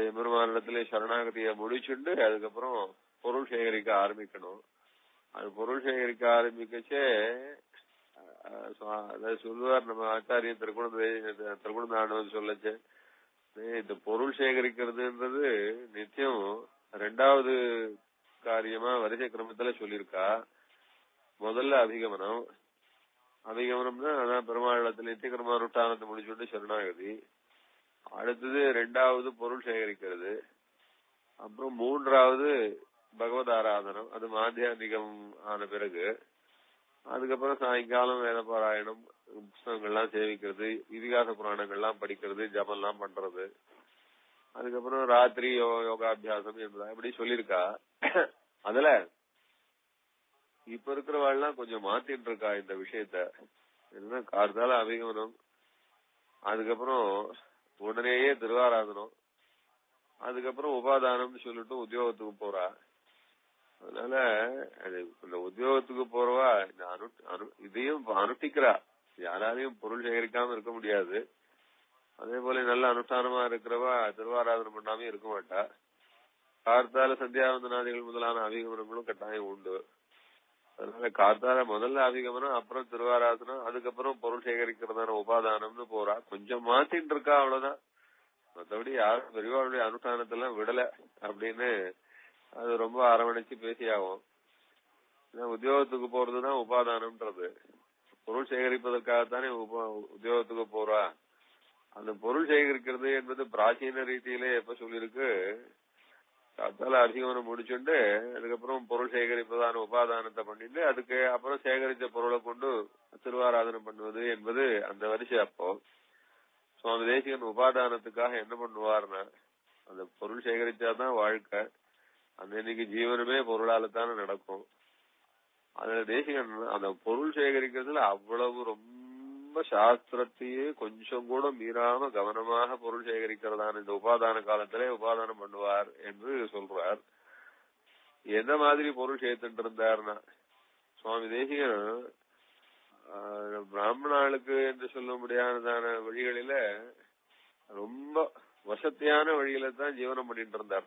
எம்பெருமானிடத்திலே சரணாகதியை முடிச்சுண்டு அதுக்கப்புறம் பொருள் சேகரிக்க ஆரம்பிக்கணும். அது பொருள் சேகரிக்க ஆரம்பிக்கச்சே சொல்லுவார் நம்ம ஆச்சாரியன் திருக்குழந்தாண்டவன் சொல்லச்சு, இந்த பொருள் சேகரிக்கிறதுன்றது நித்தியம் 2வது காரியமா வரிசை கிரமத்துல சொல்லியிருக்கா. முதல்ல அபிகமனம்னா அதான் பெருமாளத்துல நித்திய கர்மானுஷ்டானத்தை முடிச்சுட்டு சரணாகதி. அடுத்தது 2வது பொருள் சேகரிக்கிறது. அப்புறம் 3வது பகவத் ஆராதனம், அது மாத்தியானிகம் ஆன பிறகு. அதுக்கப்புறம் சாயங்காலம் வேத பாராயணம், புஸ்தகங்கள்லாம் சேவிக்கிறது, இதிகாச புராணங்கள்லாம் படிக்கிறது, ஜபம்லாம் பண்றது. அதுக்கப்புறம் ராத்திரி யோகாபியாசம் என்பதா இப்படி சொல்லியிருக்கா. அதுல இப்ப இருக்கிறவாள்லாம் கொஞ்சம் மாத்திட்டு இருக்கா இந்த விஷயத்த. என்ன கார்த்தால அபிகமனம், அதுக்கப்புறம் உடனேயே திருவாராதனம், அதுக்கப்புறம் உபாதானம் சொல்லிட்டு உத்தியோகத்துக்கு போறா. அதனால இந்த உத்தியோகத்துக்கு போறவா இதையும் அனுஷ்டிக்கிறா. யாராலையும் பொருள் சேகரிக்காம இருக்க முடியாது. அதே போல நல்ல அனுஷ்டானமா இருக்கிறவா திருவாராதனம் பண்ணாமே இருக்க மாட்டா. கார்த்தால சந்தியாவந்தனாதிகள் முதலான அபிகமனங்களும் கட்டாயம் உண்டு. அதனால காத்தால முதல்ல அதிகமனம், அப்புறம் திருவாராதனம், அதுக்கப்புறம் பொருள் சேகரிக்கிறதான உபாதானம்னு போறா. கொஞ்சம் மாத்தின்னு இருக்கா, அவ்வளவுதான். மற்றபடி யாரும் பெரியவாளுடைய அனுஷ்டானத்தெல்லாம் விடல அப்படின்னு அது ரொம்ப அரவணைச்சு பேசியாகும். உத்தியோகத்துக்கு போறதுதான் உபாதானம்ன்றது. பொருள் சேகரிப்பதற்காகத்தானே உத்தியோகத்துக்கு போறா. அந்த பொருள் சேகரிக்கிறது என்பது பிராச்சீன ரீதியிலே எப்ப சொல்லிருக்கு, காத்தால அதிகமனம் முடிச்சுட்டு அதுக்கப்புறம் பொருள் சேகரிப்பதான உபாதானத்தை பண்ணிட்டு அதுக்கு அப்புறம் சேகரித்த பொருளை கொண்டு திருவாராதனம் பண்ணுவது என்பது அந்த வரிசை. அப்போ சுவாமி தேசிகன் உபாதானத்துக்காக என்ன பண்ணுவார்னா, அந்த பொருள் சேகரிச்சாதான் வாழ்க்கை, அன்னைக்கு ஜீவனமே பொருளால தானே நடக்கும். அதுல தேசிகன் அந்த பொருள் சேகரிக்கிறதுல அவ்வளவு ரொம்ப சாஸ்திரத்தையே கொஞ்சம் கூட மீறாம கவனமாக பொருள் சேகரிக்கிறதான இந்த உபாதான காலத்திலே உபாதானம் பண்ணுவார் என்று சொல்றார். எந்த மாதிரி பொருள் சேர்த்துட்டு இருந்தார்னா, சுவாமி தேசிகன் பிராமணாளுக்கு என்று சொல்ல முடியாததான வழிகளில ரொம்ப வசதியான வழியில தான் ஜீவனம் பண்ணிட்டு இருந்தார்.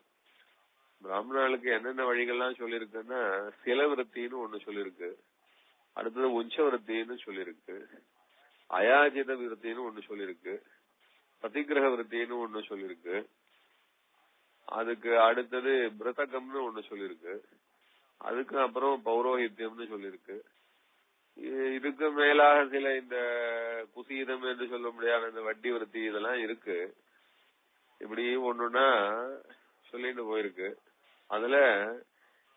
பிராமணாளுக்கு என்னென்ன வழிகள்லாம் சொல்லிருக்குன்னா, சில விருத்தின்னு ஒண்ணு சொல்லிருக்கு, அடுத்தது உஞ்ச விருத்தின்னு சொல்லிருக்கு, அயாஜித விருத்தின்னு ஒண்ணு சொல்லிருக்கு, பிரதிகிரக விருத்தின்னு ஒண்ணு சொல்லிருக்கு, அதுக்கு அடுத்தது பிரதகம்னு ஒண்ணு சொல்லிருக்கு, அதுக்கு அப்புறம் பௌரோஹித்யம்னு சொல்லிருக்கு. இதுக்கு மேலாக சில இந்த குசீதம் என்று சொல்ல முடியாத இந்த வட்டி விருத்தி இதெல்லாம் இருக்கு. இப்படி ஒண்ணுன்னா சொல்லிட்டு போயிருக்கு. அதுல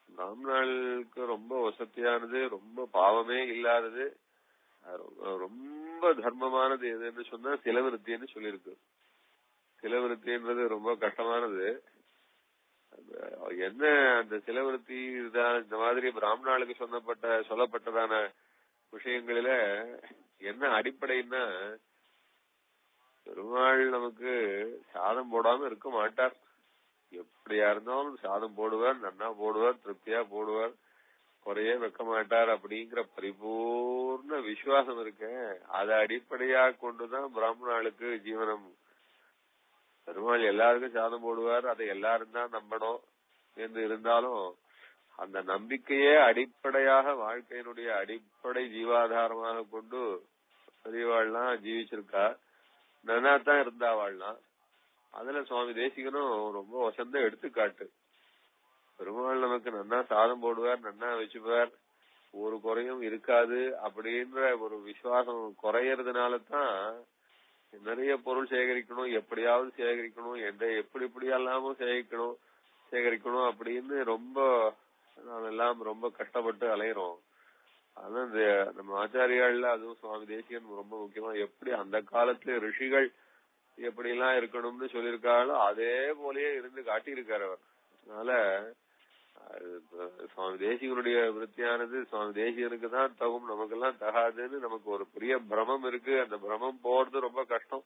பிராமணர்களுக்கு ரொம்ப வசதியானது, ரொம்ப பாவமே இல்லாதது, ரொம்ப தர்மமானது எதுன்னு சொன்னா சிலவிருத்தின்னு சொல்லிருக்கு. சிலவிருத்தின்றது ரொம்ப கஷ்டமானது. என்ன அந்த சிலவிருத்தி இந்த மாதிரி பிராமணர்களுக்கு சொல்லப்பட்டதான விஷயங்களில என்ன அடிப்படைன்னா, பெருமாள் நமக்கு சாதம் போடாம இருக்க மாட்டார். எப்படியா இருந்தாலும் சாதம் போடுவார், நன்னா போடுவார், திருப்தியா போடுவார், குறைய வைக்க மாட்டார் அப்படிங்கிற பரிபூர்ண விசுவாசம் இருக்க. அதை அடிப்படையா கொண்டுதான் பிராமணர்களுக்கு ஜீவனம். பெருமாள் எல்லாருக்கும் சாதம் போடுவார், அதை எல்லாரும் தான் நம்பணும் என்று இருந்தாலும் அந்த நம்பிக்கையே அடிப்படையாக வாழ்க்கையினுடைய அடிப்படை ஜீவாதாரமாக கொண்டு பெரியவாள்லாம் ஜீவிச்சிருக்கா, நன்னாத்தான் இருந்தாவாள்லாம். அதுல சுவாமி தேசிகனும் ரொம்ப வசந்த எடுத்துக்காட்டு. பெருமாள் நமக்கு நன்னா சாதம் போடுவார், நன்னா வச்சுப்பார், ஒரு குறையும் இருக்காது அப்படின்ற ஒரு விசுவாசம் குறையறதுனாலதான் நிறைய பொருள் சேகரிக்கணும், எப்படியாவது சேகரிக்கணும், எப்படி எப்படியெல்லாமும் சேகரிக்கணும் அப்படின்னு ரொம்ப நாமெல்லாம் ரொம்ப கஷ்டப்பட்டு அலையிறோம். அதான் நம்ம ஆச்சாரியாள்ல அதுவும் சுவாமி தேசிகன் ரொம்ப முக்கியமா எப்படி அந்த காலத்துல ரிஷிகள் எப்படி எல்லாம் இருக்கணும்னு சொல்லியிருக்காங்களோ அதே போலயே இருந்து காட்டியிருக்காரு அவர். அதனால சுவாமி தேசிகனுடைய விருத்தியானது சுவாமி தேசிகனுக்கு தான் தகும், நமக்கெல்லாம் தகாதுன்னு நமக்கு ஒரு பெரிய பிரமம் இருக்கு. அந்த பிரமம் போறது ரொம்ப கஷ்டம்.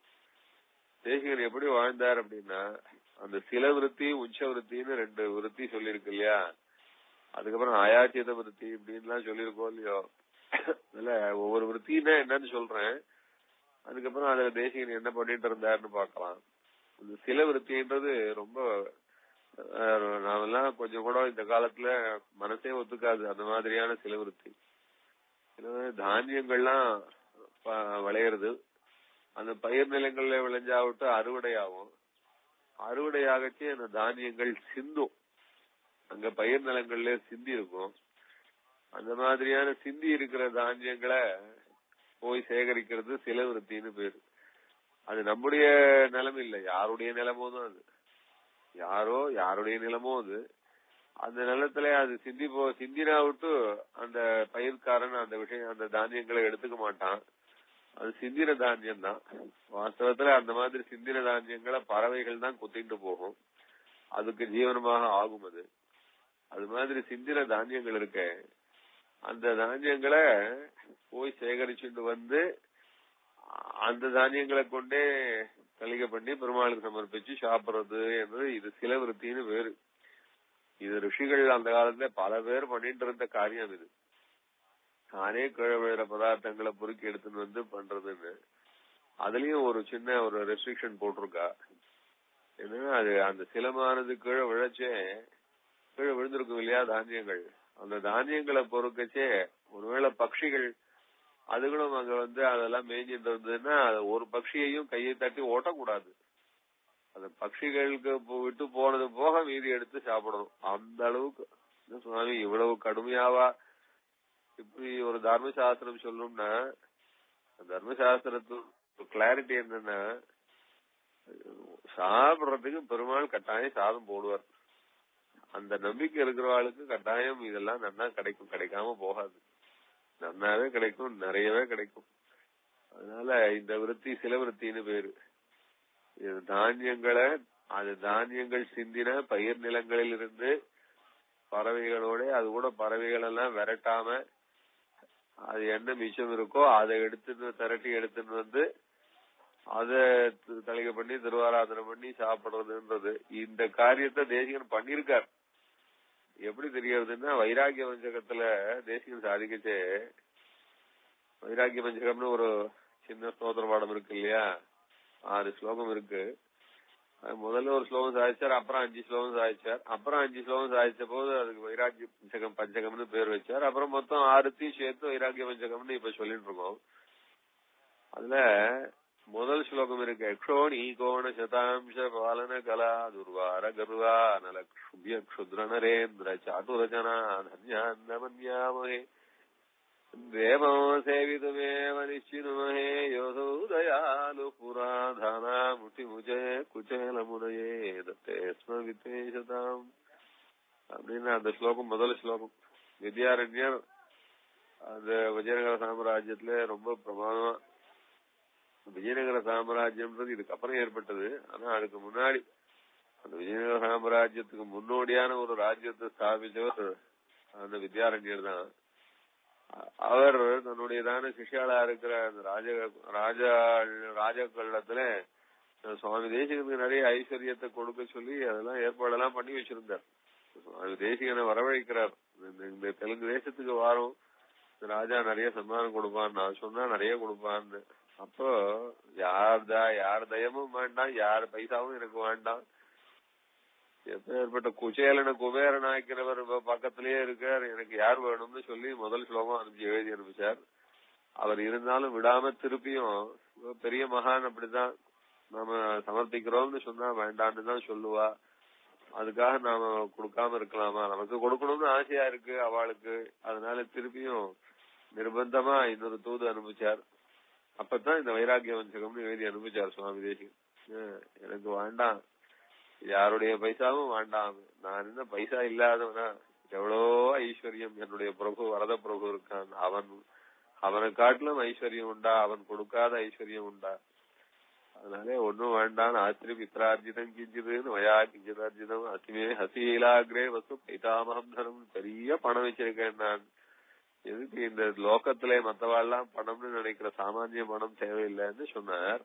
தேசிகன் எப்படி வாழ்ந்தார் அப்படின்னா, அந்த சில விருத்தி உச்ச விருத்தின்னு 2 விருத்தி சொல்லியிருக்கு இல்லையா, அதுக்கப்புறம் அயாச்சித விருத்தி இப்படின்லாம் சொல்லியிருக்கோம் இல்லையோ. அதுல ஒவ்வொரு விருத்தின்னா என்னன்னு சொல்றேன், அதுக்கப்புறம் அதுல தேசிகன் என்ன பண்ணிட்டு இருந்தாருன்னு பாக்கலாம். சில விருத்தின்றது ரொம்ப நாமெல்லாம் கொஞ்சம் கூட இந்த காலத்துல மனசே ஒத்துக்காது அந்த மாதிரியான சில விருத்தி. தானியங்கள்லாம் விளையிறது, அந்த பயிர் நிலங்கள்ல விளைஞ்சாவிட்டு அறுவடையாகும். அறுவடையாகச்சு அந்த தானியங்கள் சிந்தும், அங்க பயிர் நிலங்கள்ல சிந்தி இருக்கும். அந்த மாதிரியான சிந்தி இருக்கிற தானியங்களை போய் சேகரிக்கிறது சில விருத்தின்னு பேரு. அது நம்முடைய நிலம் இல்லை, யாருடைய நிலமோ தான் அது. யாருடைய நிலமோ அது. அந்த நிலத்துல அது சிந்தினா விட்டு அந்த பயிர்காரன் அந்த தானியங்களை எடுத்துக்க மாட்டான். அது சிந்தின தானியம் தான். வாஸ்தவத்துல அந்த மாதிரி சிந்தின தானியங்களை பறவைகள் தான் குத்திட்டு போகும், அதுக்கு ஜீவனமாக ஆகும். அது மாதிரி சிந்தின தானியங்கள் இருக்க, அந்த தானியங்களை போய் சேகரிச்சுட்டு வந்து அந்த தானியங்களை கொண்டே கலிகை பண்ணி பெருமாளுக்கு சமர்ப்பிச்சு சாப்பிடுறது என்பது இது சில விருத்தின்னு வேறு. இது ரிஷிகள் அந்த காலத்துல பல பேர் பண்ணிட்டு இருந்த காரியம். இது தானே கீழே விழுற பதார்த்தங்களை பொறுக்கி எடுத்துன்னு வந்து பண்றதுன்னு அதுலயும் ஒரு சின்ன ஒரு ரெஸ்ட்ரிக்ஷன் போட்டிருக்கா. என்னன்னா, அது அந்த சிலமானது கீழே விழுந்திருக்கும் இல்லையா தானியங்கள், அந்த தானியங்களை பொறுக்கச்சே ஒருவேளை பட்சிகள் அதுகளும் அங்க அதெல்லாம் மேய்ஞ்சிட்டு இருந்ததுன்னா ஒரு பட்சியையும் கையை தட்டி ஓட்டக்கூடாது. அந்த பட்சிகளுக்கு விட்டு போனது போக மீதி எடுத்து சாப்பிடணும். அந்த அளவுக்கு சுவாமி இவ்வளவு கடுமையாவா இப்படி ஒரு தர்மசாஸ்திரம் சொல்லணும்னா, தர்மசாஸ்திரத்து கிளாரிட்டி என்னன்னா, சாப்பிடுறதுக்கு பெருமாள் கட்டாயம் சாதம் போடுவார். அந்த நம்பிக்கை இருக்கிறவாளுக்கு கட்டாயம் இதெல்லாம் நன்னா கிடைக்கும், கிடைக்காம போகாது. நன்னாவே கிடைக்கும், நிறையவே கிடைக்கும். அதனால இந்த விருத்தி சில விருத்தின்னு பேரு. இது தானியங்களை தானியங்கள் சிந்தின பயிர் நிலங்களில் இருந்து பறவைகளோட அது கூட பறவைகள் எல்லாம் விரட்டாம அது என்ன மிச்சம் இருக்கோ அதை திரட்டி எடுத்துன்னு அதை தலிகை பண்ணி திருவாராதனை பண்ணி சாப்பிடுறதுன்றது இந்த காரியத்தை தேசிகன் பண்ணிருக்கார். எப்படி தெரியறதுன்னா, வைராகிய பஞ்சகத்துல தேசிகன் சாதிக்கச்சே, வைராகிய பஞ்சகம்னு ஒரு சின்ன ஸ்தோத்திர பாடம் இருக்கு இல்லையா, 6 ஸ்லோகம் இருக்கு. முதல்ல ஒரு ஸ்லோகம் சாதிச்சார், அப்புறம் 5 ஸ்லோகம் சாதிச்சார். அப்புறம் 5 ஸ்லோகம் சாதிச்ச போது அதுக்கு வைராகிய பஞ்சகம்னு பேர் வச்சார். அப்புறம் மொத்தம் 6த்தையும் சேர்த்து வைராகிய பஞ்சகம்னு இப்ப சொல்லிட்டு இருக்கோம். அதுல முதல் ஸ்லோகம் இருக்கு, யக்ஷோணி கோண சதாம்ச பாலன கலா துர்வார கர்வா நல க்ஷுபிய க்ஷுத்ர நரேந்திர சாதுரஜனா தன்யாமன்யாமஹே தேவோ சேவிதுமேவ நிச்சினுமஹே யோதோ தயாலு புராதானா முட்டிமுஜே குச்சேல முனையே தத்தே ஸ்ம வித்தேஷதாம் அப்படின்னு அந்த ஸ்லோகம் முதல் ஸ்லோகம். வித்யாரண்யர் அந்த விஜயநகர சாம்ராஜ்யத்துல ரொம்ப பிரமாதமா, விஜயநகர சாம்ராஜ்யம்ன்றது இதுக்கப்புறம் ஏற்பட்டது. ஆனா அதுக்கு முன்னாடி அந்த விஜயநகர சாம்ராஜ்யத்துக்கு முன்னோடியான ஒரு ராஜ்யத்தை ஸ்தாபிச்சவர் அந்த வித்யாரண்யர் தான். அவர் தன்னுடையதான சிஷ்யாளா இருக்கிற அந்த ராஜகள்ளத்துல சுவாமி தேசிகனுக்கு நிறைய ஐஸ்வர்யத்தை கொடுக்க சொல்லி அதெல்லாம் ஏற்பாடெல்லாம் பண்ணி வச்சிருந்தார். சுவாமி தேசிகனை வரவழைக்கிறார், இந்த தெலுங்கு தேசத்துக்கு வாரம் ராஜா நிறைய சன்மானம் கொடுப்பான், நான் சொன்னா நிறைய கொடுப்பான்னு. அப்போ யார் தயமும் வேண்டாம், யார் பைசாவும் எனக்கு வேண்டாம், எப்பேற்பட்ட குச்சேலன குபேரன் ஆக்கிறவர் பக்கத்திலேயே இருக்கார், எனக்கு யார் வேணும்னு சொல்லி முதல் ஸ்லோகம் எழுதி அனுப்பிச்சார். அவர் இருந்தாலும் விடாம திருப்பியும் பெரிய மகான் அப்படிதான், நாம சமர்ப்பிக்கிறோம்னு சொன்னா வேண்டான்னு தான் சொல்லுவா. அதுக்காக நாம கொடுக்காம இருக்கலாமா, நமக்கு கொடுக்கணும்னு ஆசையா இருக்கு அவளுக்கு. அதனால திருப்பியும் நிர்பந்தமா இன்னொரு தூது அனுப்பிச்சார். அப்பதான் இந்த வைராகிய வஞ்சகம்னு எழுதி அனுப்பிச்சார் சுவாமி தேசிகன். எனக்கு வேண்டாம், யாருடைய பைசாவும் வேண்டாம், நான் என்ன பைசா இல்லாதவனா, எவ்வளோ ஐஸ்வர்யம் என்னுடைய பிரபு வரத பிரபு இருக்கான், அவனை காட்டிலும் ஐஸ்வர்யம் உண்டா, அவன் கொடுக்காத ஐஸ்வர்யம் உண்டா, அதனாலே ஒன்னும் வேண்டாம். ஆத்திரி பித்ரார்ஜிதம் கிஞ்சிதுன்னு வயா கிஞ்சிதார்ஜிதம் அசிமே ஹசீலாகிரே வசு பைதாமகம் தரம், பெரிய பணம் வச்சிருக்கேன் நான், எதுக்கு இந்த லோகத்திலே மத்தவாள்லாம் பணம்னு நினைக்கிற சாமானிய பணம் தேவையில்லைன்னு சொன்னார்.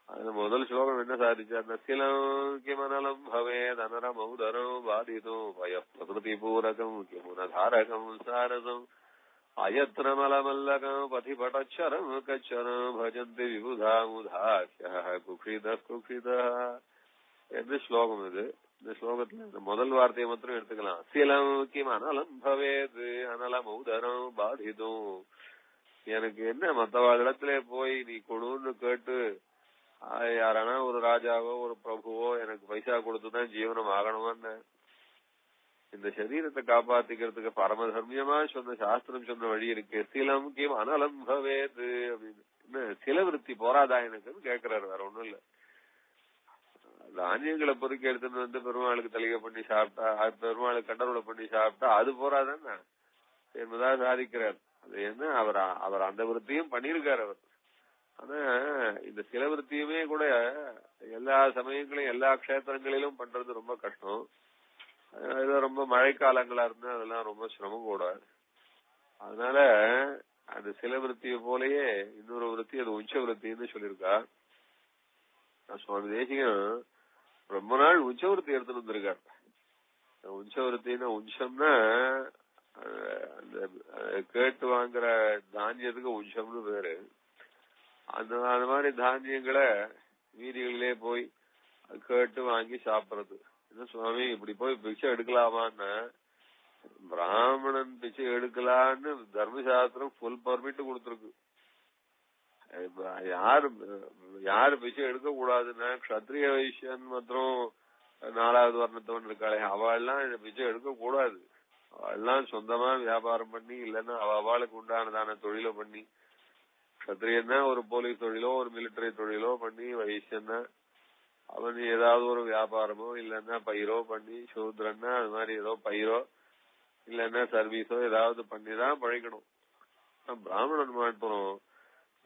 அதுல முதல் ஸ்லோகம் என்ன சாதிச்சார், நசிலம் கிமனலம் பவே தனர மௌதரம் பாதிதும் பய பிரகிருதி பூரகம் கிமுனதாரகம் சாரதம் அயத்னமலமல்லகம் பதிபடச்சரம் கச்சரம் பஜந்தி விபுதாமுதாஹ்ய குக்ஷித என்று ஸ்லோகம். இது இந்த ஸ்லோகத்துல இந்த முதல் வார்த்தையை மாத்திரம் எடுத்துக்கலாம். சிலம் கிம் அனலம் பவேது அனலம் உதரம் பாதிதும், எனக்கு என்ன மத்தவாளிடத்திலே போய் நீ கொடுன்னு கேட்டு யாரானா ஒரு ராஜாவோ ஒரு பிரபுவோ எனக்கு பைசா கொடுத்துதான் ஜீவனம் ஆகணுமான்னு, இந்த சரீரத்தை காப்பாத்திக்கிறதுக்கு பரம தர்மியமா சொன்ன சாஸ்திரம் சொன்ன வழி இருக்கு. சிலம் கிம் அனலம் பவேது அப்படின்னு, என்ன சில விருத்தி போராதா எனக்குன்னு கேட்கிறாரு, வேற ஒண்ணும் இல்ல. தானியங்களை பொறுக்கி எடுத்துட்டு பெருமாளுக்கு தலிகை பண்ணி சாப்பிட்டா, பெருமாளுக்கு கண்டரோட பண்ணி சாப்பிட்டா அது போறாதானே என்பதாக சாதிக்கிறார். அது என்ன, அவர் அந்த விருத்தியும் பண்ணிருக்காரு அவர். ஆனா இந்த சில விருத்தியுமே கூட எல்லா சமயங்களையும் எல்லா கஷேத்திரங்களிலும் பண்றது ரொம்ப கஷ்டம். ஏதோ ரொம்ப மழைக்காலங்களா இருந்தா அதெல்லாம் ரொம்ப சிரமம் கூட. அதனால அந்த சில விருத்திய போலயே இன்னொரு விருத்தி, அது உச்ச விருத்தின்னு சொல்லியிருக்கா சுவாமி தேசிகன். ரொம்ப நாள் உச்சவருத்தி எடுத்துட்டு வந்திருக்காரு. உச்சவருத்தின்னா உச்சம்னா அந்த கேட்டு வாங்குற தானியத்துக்கு உச்சம்னு பேரு. அந்த மாதிரி தானியங்களை வீதிகளிலே போய் கேட்டு வாங்கி சாப்பிடுறது. என்ன சுவாமி இப்படி போய் பிக்ஷை எடுக்கலாமான்னு, பிராமணன் பிச்சை எடுக்கலான்னு தர்மசாஸ்திரம் ஃபுல் பர்மிட் கொடுத்திருக்கு. யாரு பிச்சை எடுக்க கூடாதுன்னா க்ஷத்ரிய வைசியன் மற்றும் 4வது வர்ணத்தவன் இருக்காளே அவள்லாம் பிச்சை எடுக்க கூடாது. அவள்லாம் சொந்தமா வியாபாரம் பண்ணி இல்லன்னா அவளுக்கு உண்டானதான தொழிலோ பண்ணி, க்ஷத்ரியன்னா ஒரு போலீஸ் தொழிலோ ஒரு மிலிட்டரி தொழிலோ பண்ணி, வைசியன்னா அவன் ஏதாவது ஒரு வியாபாரமோ இல்லன்னா பயிரோ பண்ணி, சூத்ரன்னா அது மாதிரி ஏதோ பயிரோ இல்லன்னா சர்வீஸோ ஏதாவது பண்ணிதான் பழைக்கணும். பிராமணன் மாட்டோம்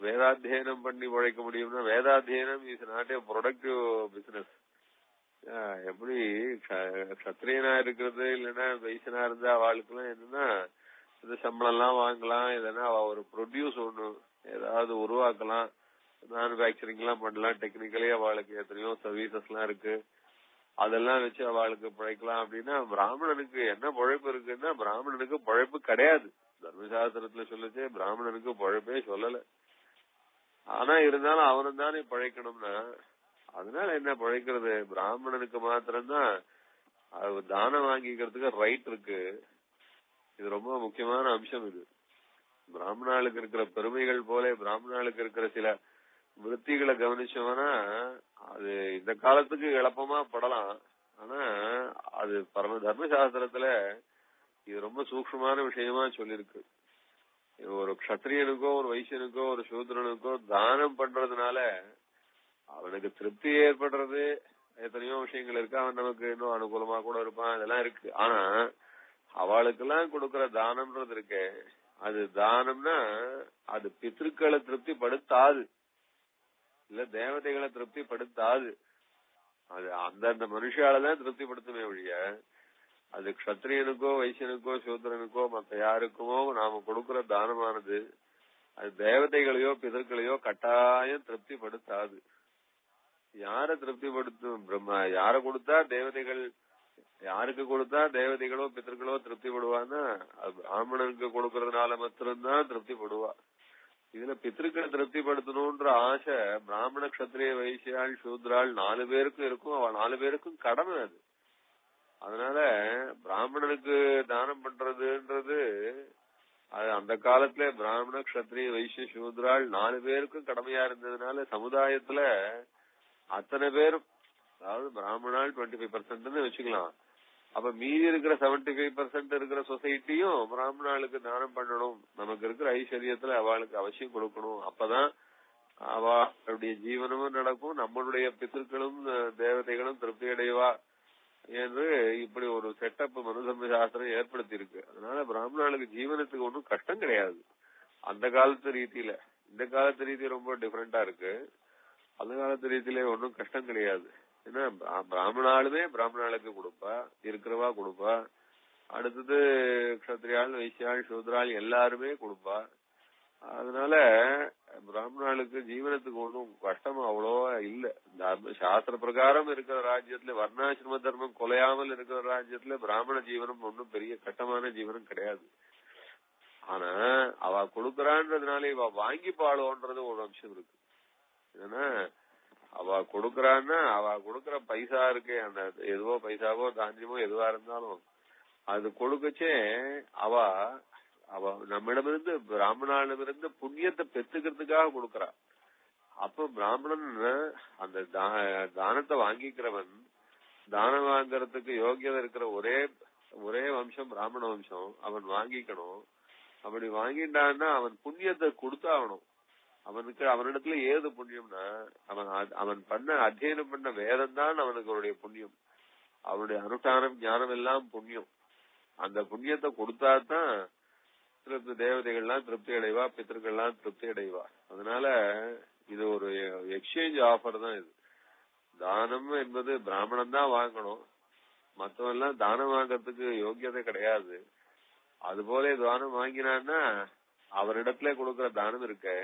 வேதாத்தியனம் பண்ணி பழைக்க முடியும்னா வேதாத்தியனம் is not a productive business. எப்படி க்ஷத்ரியனா இருக்கிறது இல்லன்னா வைசனா இருந்தா அவளுக்கு எல்லாம் என்னன்னா இந்த சம்பளம் எல்லாம் வாங்கலாம், இல்லன்னா ஒரு ப்ரொடியூஸ் ஒண்ணு ஏதாவது உருவாக்கலாம், மேனுபேக்சரிங் எல்லாம் பண்ணலாம். டெக்னிக்கலி அவளுக்கு எத்தனையோ சர்வீசஸ் எல்லாம் இருக்கு, அதெல்லாம் வச்சு அவளுக்கு பிழைக்கலாம். அப்படின்னா பிராமணனுக்கு என்ன பழைப்பு இருக்குன்னா பிராமணனுக்கு பழைப்பு கிடையாது. தர்மசாஸ்திரத்துல சொல்லுச்சு பிராமணனுக்கு பழைப்பே சொல்லல. ஆனா இருந்தாலும் அவனும் தானே பழைக்கணும்னா அதனால என்ன பழைக்கிறது, பிராமணனுக்கு மாத்திரம்தான் தானம் வாங்கிக்கிறதுக்கு ரைட் இருக்கு. இது ரொம்ப முக்கியமான அம்சம். இது பிராமணாளுக்கு இருக்கிற பெருமைகள் போல பிராமணாளுக்கு இருக்கிற சில விருத்திகளை கவனிச்சோம்னா அது இந்த காலத்துக்கு எளப்பமா படலாம். ஆனா அது பரம தர்மசாஸ்திரத்துல இது ரொம்ப சூக்ஷ்மமான விஷயமா சொல்லிருக்கு. ஒரு க்ஷத்ரியனுக்கோ ஒரு வைசியனுக்கோ ஒரு சூத்ரனுக்கோ தானம் பண்றதுனால அவனுக்கு திருப்தி ஏற்படுறது எத்தனையோ விஷயங்கள் இருக்கு. அவன் நமக்கு இன்னும் அனுகூலமா கூட இருப்பான், இதெல்லாம் இருக்கு. ஆனா அவளுக்கெல்லாம் கொடுக்கற தானம்ன்றது இருக்கு, அது தானம்னா அது பித்ருக்களை திருப்திப்படுத்தாது, இல்ல தேவதைகளை திருப்திப்படுத்தாது. அது அந்தந்த மனுஷாலதான் திருப்திப்படுத்துமே ஒழிய அது க்ஷத்ரியனுக்கோ வைசியனுக்கோ சூத்திரனுக்கோ மற்ற யாருக்குமோ நாம கொடுக்கிற தானமானது அது தேவதைகளையோ பிதர்களையோ கட்டாயம் திருப்திப்படுத்தாது. யார திருப்திப்படுத்தும்? பிரம்மா. யார கொடுத்தா தேவதைகள், யாருக்கு கொடுத்தா தேவதைகளோ பிதர்களோ திருப்திப்படுவான்னா அது பிராமணனுக்கு கொடுக்கறதுனால மாத்திரம்தான் திருப்திப்படுவா. இதுல பித்ருக்களை திருப்திப்படுத்தணும்ன்ற ஆசை பிராமண க்ஷத்ரிய வைசியாள் சூத்ராள் 4 பேருக்கும் இருக்கும். அவ 4 பேருக்கும் கடமை அது. அதனால பிராமணனுக்கு தானம் பண்றதுன்றது அது அந்த காலத்துல பிராமண க்ஷத்ரிய வைசிய சூத்ராள் 4 பேருக்கும் கடமையா இருந்ததுனால சமுதாயத்துல அத்தனை பேரும், அதாவது பிராமணால் 25% வச்சுக்கலாம், அப்ப மீதி இருக்கிற 75% இருக்கிற சொசைட்டியும் பிராமணாளுக்கு தானம் பண்ணணும். நமக்கு இருக்கிற ஐஸ்வர்யத்துல அவளுக்கு அவசியம் கொடுக்கணும். அப்பதான் அவளுடைய ஜீவனமும் நடக்கும், நம்மளுடைய பித்திருக்களும் தேவதைகளும் திருப்தி அடைவா என்று இப்படி ஒரு செட்டப் மனுதர்ம சாஸ்திரம் ஏற்படுத்தி இருக்கு. அதனால பிராமணாளுக்கு ஜீவனத்துக்கு ஒன்றும் கஷ்டம் கிடையாது அந்த காலத்து ரீதியில. இந்த காலத்து ரீதி ரொம்ப டிஃபரெண்டா இருக்கு. அந்த காலத்து ரீதியில ஒன்றும் கஷ்டம் கிடையாது. ஏன்னா பிராமணாலுமே பிராமணாளுக்கு கொடுப்பா, இருக்கிறவா கொடுப்பா, அடுத்தது க்ஷத்ரியாள் வைசியாள் சூத்ராள் எல்லாருமே கொடுப்பா. அதனால பிராமணாளுக்கு ஜீவனத்துக்கு ஒன்றும் கஷ்டம் அவ்வளவா இல்ல. சாஸ்திர பிரகாரம் இருக்கிற ராஜ்யத்துல வர்ணாசிரம தர்மம் கொலையாமல் இருக்கிற ராஜ்யத்துல பிராமண ஜீவனம் ஒன்றும் பெரிய கட்டமான ஜீவனம் கிடையாது. ஆனா அவ கொடுக்கறான்றதுனால இவ வாங்கி பாடுவோன்றது ஒரு அம்சம் இருக்கு. ஏன்னா அவ கொடுக்கறான்னா அவ கொடுக்கற பைசா இருக்கே, அந்த எதுவோ பைசாவோ தானியமோ எதுவா இருந்தாலும் அது கொடுக்கச்சே அவ நம்மிடமிருந்து பிராமணனிடமிருந்து புண்ணியத்தை பெற்றுக்கிறதுக்காக கொடுக்கறா. அப்ப பிராமணன் அந்த தானத்தை வாங்கிக்கிறவன், தானம் வாங்கறதுக்கு யோகியதை இருக்கிற ஒரே வம்சம் பிராமண வம்சம், அவன் வாங்கிக்கணும். அப்படி வாங்கிட்டான்னா அவன் புண்ணியத்தை கொடுத்தாகணும். அவனிடத்துல ஏது புண்ணியம்னா அவன் பண்ண அத்தியனம் பண்ண வேதம் தான் அவனுக்கு அவருடைய புண்ணியம். அவனுடைய அனுஷ்டானம் ஞானம் எல்லாம் புண்ணியம். அந்த புண்ணியத்தை கொடுத்தாதான் தேவதைகள்லாம் திருப்தி அடைவா, பித்தர்கள்லாம் திருப்தி அடைவா. அதனால இது ஒரு எக்ஸ்சேஞ்ச் ஆஃபர் தான். இது தானம் என்பது பிராமணன் தான் வாங்கணும், மத்தவெல்லாம் தானம் வாங்கறதுக்கு யோகியதை கிடையாது. அது போல தானம் வாங்கினான்னா அவரிடத்துல கொடுக்கற தானம் இருக்க,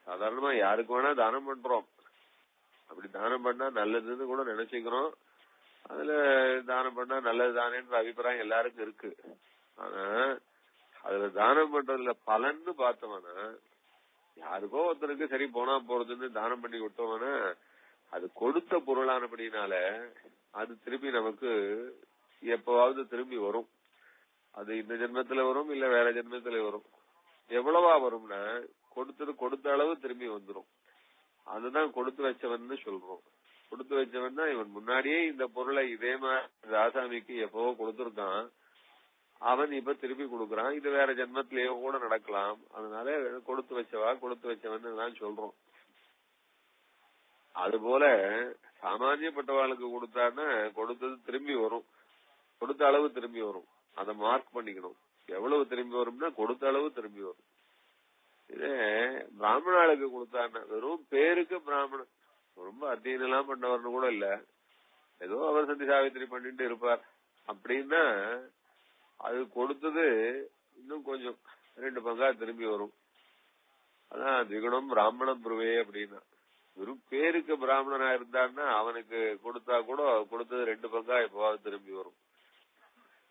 சாதாரணமா யாருக்கு வேணா தானம் பண்றோம். அப்படி தானம் பண்ணா நல்லதுன்னு கூட நினைச்சுக்கிறோம். அதுல தானம் பண்ணா நல்லது தானேன்ற அபிப்பிராயம் எல்லாருக்கும் இருக்கு. ஆனா அதுல தானம் பண்றதுல பலன்னு பார்த்தோம்னா யாருக்கோ ஒருத்தருக்கு சரி போனா போறதுன்னு தானம் பண்ணி விட்டோம்னா அது கொடுத்த பொருளானபடினால அது திருப்பி நமக்கு எப்பவாவது திரும்பி வரும். அது இந்த ஜென்மத்துல வரும், இல்ல வேற ஜென்மத்துல வரும். எவ்வளவா வரும்னா கொடுத்த அளவு திரும்பி வந்துரும். அதுதான் கொடுத்து வச்சவன் சொல்றோம். கொடுத்து வச்சவன் தான் இவன் முன்னாடியே இந்த பொருளை இதே மாதிரி ராசாமிக்கு எப்பவோ கொடுத்திருக்கான். அவன் இப்ப திருப்பி கொடுக்கறான். இது வேற ஜென்மத்திலேயோ கூட நடக்கலாம். அதனால கொடுத்து வச்சவன் தான் சொல்றோம். அது போல சாமானியப்பட்டவாளுக்கு கொடுத்தான்னா கொடுத்தது திரும்பி வரும், கொடுத்த அளவு திரும்பி வரும். அதை மார்க் பண்ணிக்கணும். எவ்வளவு திரும்பி வரும்னா கொடுத்த அளவு திரும்பி வரும். இதே பிராமணாளுக்கு கொடுத்தான்னா வெறும் பேருக்கு பிராமணன், ரொம்ப அத்தியனம் எல்லாம் பண்ணவர்னு கூட இல்ல, ஏதோ அவர் சந்தி சாவித்திரி பண்ணிட்டு இருப்பார் அப்படின்னா அது கொடுத்தது இன்னும் கொஞ்சம் 2 பங்கா திரும்பி வரும். அதான் திகுணம் பிராமணம் புருவே அப்படின்னா. வெறும் பேருக்கு பிராமணனா இருந்தான்னா அவனுக்கு கொடுத்தா கூட கொடுத்தது 2 பங்கா எப்பவாவது திரும்பி வரும்.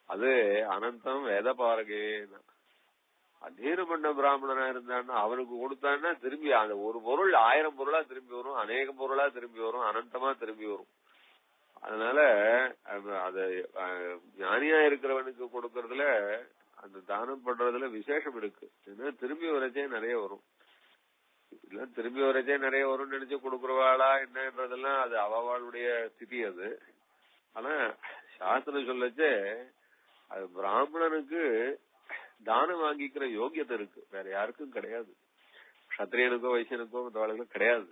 அது அனந்தம் வேத பாரகே. அத்தியனம் பண்ண பிராமணனா இருந்தான்னா அவனுக்கு கொடுத்தான்னா திரும்பி அந்த ஒரு பொருள் 1000 பொருளா திரும்பி வரும், அநேக பொருளா திரும்பி வரும், அனந்தமா திரும்பி வரும். அதனால அத ஞானியா இருக்கிறவனுக்கு கொடுக்கறதுல அந்த தானம் பண்றதுல விசேஷம் இருக்கு. திரும்பி வரச்சே நிறைய வரும். இல்ல திரும்பி வரச்சே நிறைய வரும்னு நினைச்சு கொடுக்கறவாளா என்னன்றதெல்லாம் அது அவளுடைய ஸ்திதி. அது ஆனா சாஸ்திரம் சொல்லச்சே அது பிராமணனுக்கு தானம் வாங்கிக்கிற யோகியத்தை இருக்கு, வேற யாருக்கும் கிடையாது. கத்திரியனுக்கோ வைசியனுக்கோ மற்றவாளுக்கும் கிடையாது.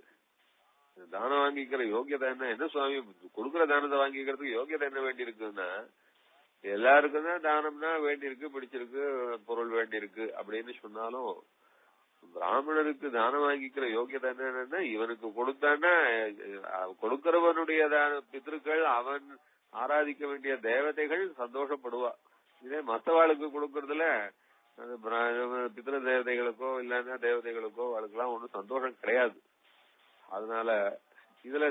தானம் வாங்கிக்கிற யோகியதை என்ன சுவாமி கொடுக்கற தானத்தை வாங்கிக்கிறதுக்கு யோகியதை என்ன வேண்டி இருக்குன்னா, எல்லாருக்கும் தான் தானம்னா வேண்டியிருக்கு, பிடிச்சிருக்கு, பொருள் வேண்டியிருக்கு அப்படின்னு சொன்னாலும் பிராமணனுக்கு தானம் வாங்கிக்கிற யோகியதை என்னன்னா இவனுக்கு கொடுத்தான்னா கொடுக்கிறவனுடைய பித்ருக்கள் அவன் ஆராதிக்க வேண்டிய தேவதைகள் சந்தோஷப்படுவா. இதே மத்தவாளுக்கு கொடுக்கறதுல பித்ரு தேவதைகளுக்கோ இல்லன்னா தேவதைகளுக்கோ அவளுக்கெல்லாம் ஒன்னும் சந்தோஷம் கிடையாது. அதனால இதுல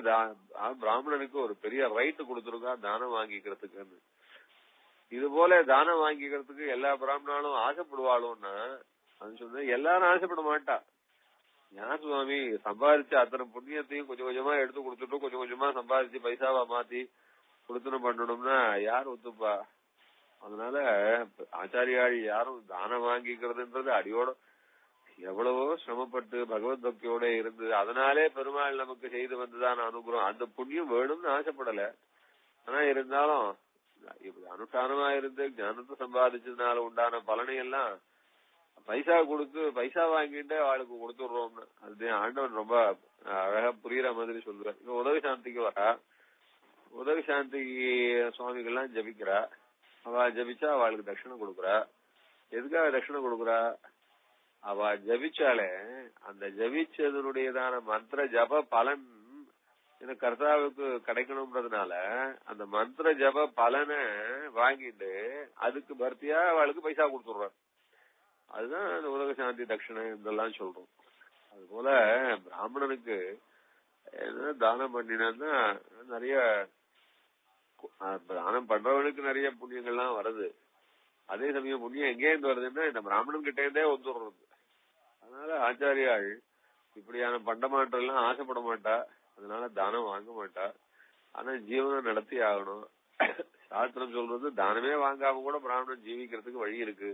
பிராமணனுக்கு ஒரு பெரிய ரைட்டு கொடுத்துருக்கா தானம் வாங்கிக்கிறதுக்கு. இது போல தானம் வாங்கிக்கிறதுக்கு எல்லா பிராமணாலும் ஆசைப்படுவாளும்னா அது சொன்ன எல்லாரும் ஆசைப்பட மாட்டா. ஞான சுவாமி சம்பாதிச்சு அத்தனை புண்ணியத்தையும் கொஞ்சம் கொஞ்சமா எடுத்து கொடுத்துட்டு கொஞ்சம் கொஞ்சமா சம்பாதிச்சு பைசாவா மாத்தி கொடுத்துன்னு பண்ணணும்னா யார் ஒத்துப்பா? அதனால ஆச்சாரியாள் யாரும் தானம் வாங்கிக்கிறதுன்றது அடியோட எவ்வளவோ சிரமப்பட்டு பகவத் பக்தியோட இருந்து அதனாலே பெருமாள் நமக்கு செய்து வந்துதான் அனுகிரகம். அந்த புண்ணியம் வேணும்னு ஆசைப்படல. ஆனா இருந்தாலும் இப்படி அனுஷ்டானமா இருந்து ஞானத்தை சம்பாதிச்சதுனால உண்டான பலனை எல்லாம் பைசா கொடுத்து பைசா வாங்கிட்டு அவளுக்கு கொடுத்துடுறோம்னு அது ஆண்டவன் ரொம்ப அழகா புரியுற மாதிரி சொல்றார். இப்ப உதவி சாந்திக்கு வரா, உதவி சாந்தி சுவாமிகள்லாம் ஜபிக்கிறா. அவ ஜபிச்சா அவளுக்கு தட்சிணை கொடுக்குறா. எதுக்காக தட்சிணை கொடுக்குறா? அவ ஜபிச்சாலே அந்த ஜபிச்சதனுடையதான மந்திர ஜப பலன் இந்த கர்த்தாவுக்கு கிடைக்கணும்ன்றதுனால அந்த மந்திர ஜப பலனை வாங்கிட்டு அதுக்கு பர்த்தியா அவளுக்கு பைசா கொடுத்துடுறார். அதுதான் அந்த உலக சாந்தி தட்சிணை இதெல்லாம் சொல்றோம். அது போல பிராமணனுக்கு என்ன தானம் பண்ணினா நிறைய தானம் பண்றவனுக்கு நிறைய புண்ணியங்கள்லாம் வருது. அதே சமயம் புண்ணியம் எங்கே இருந்து வருதுன்னா இந்த பிராமணன் கிட்டே இருந்தே வந்துடுறது. அதனால ஆச்சாரியாள் இப்படியான பண்டமாற்றெல்லாம் ஆசைப்பட மாட்டா. அதனால தானம் வாங்க மாட்டா. ஆனா ஜீவனம் நடத்தி ஆகணும். சாஸ்திரம் சொல்றது தானமே வாங்காம கூட பிராமணன் ஜீவிக்கிறதுக்கு வழி இருக்கு.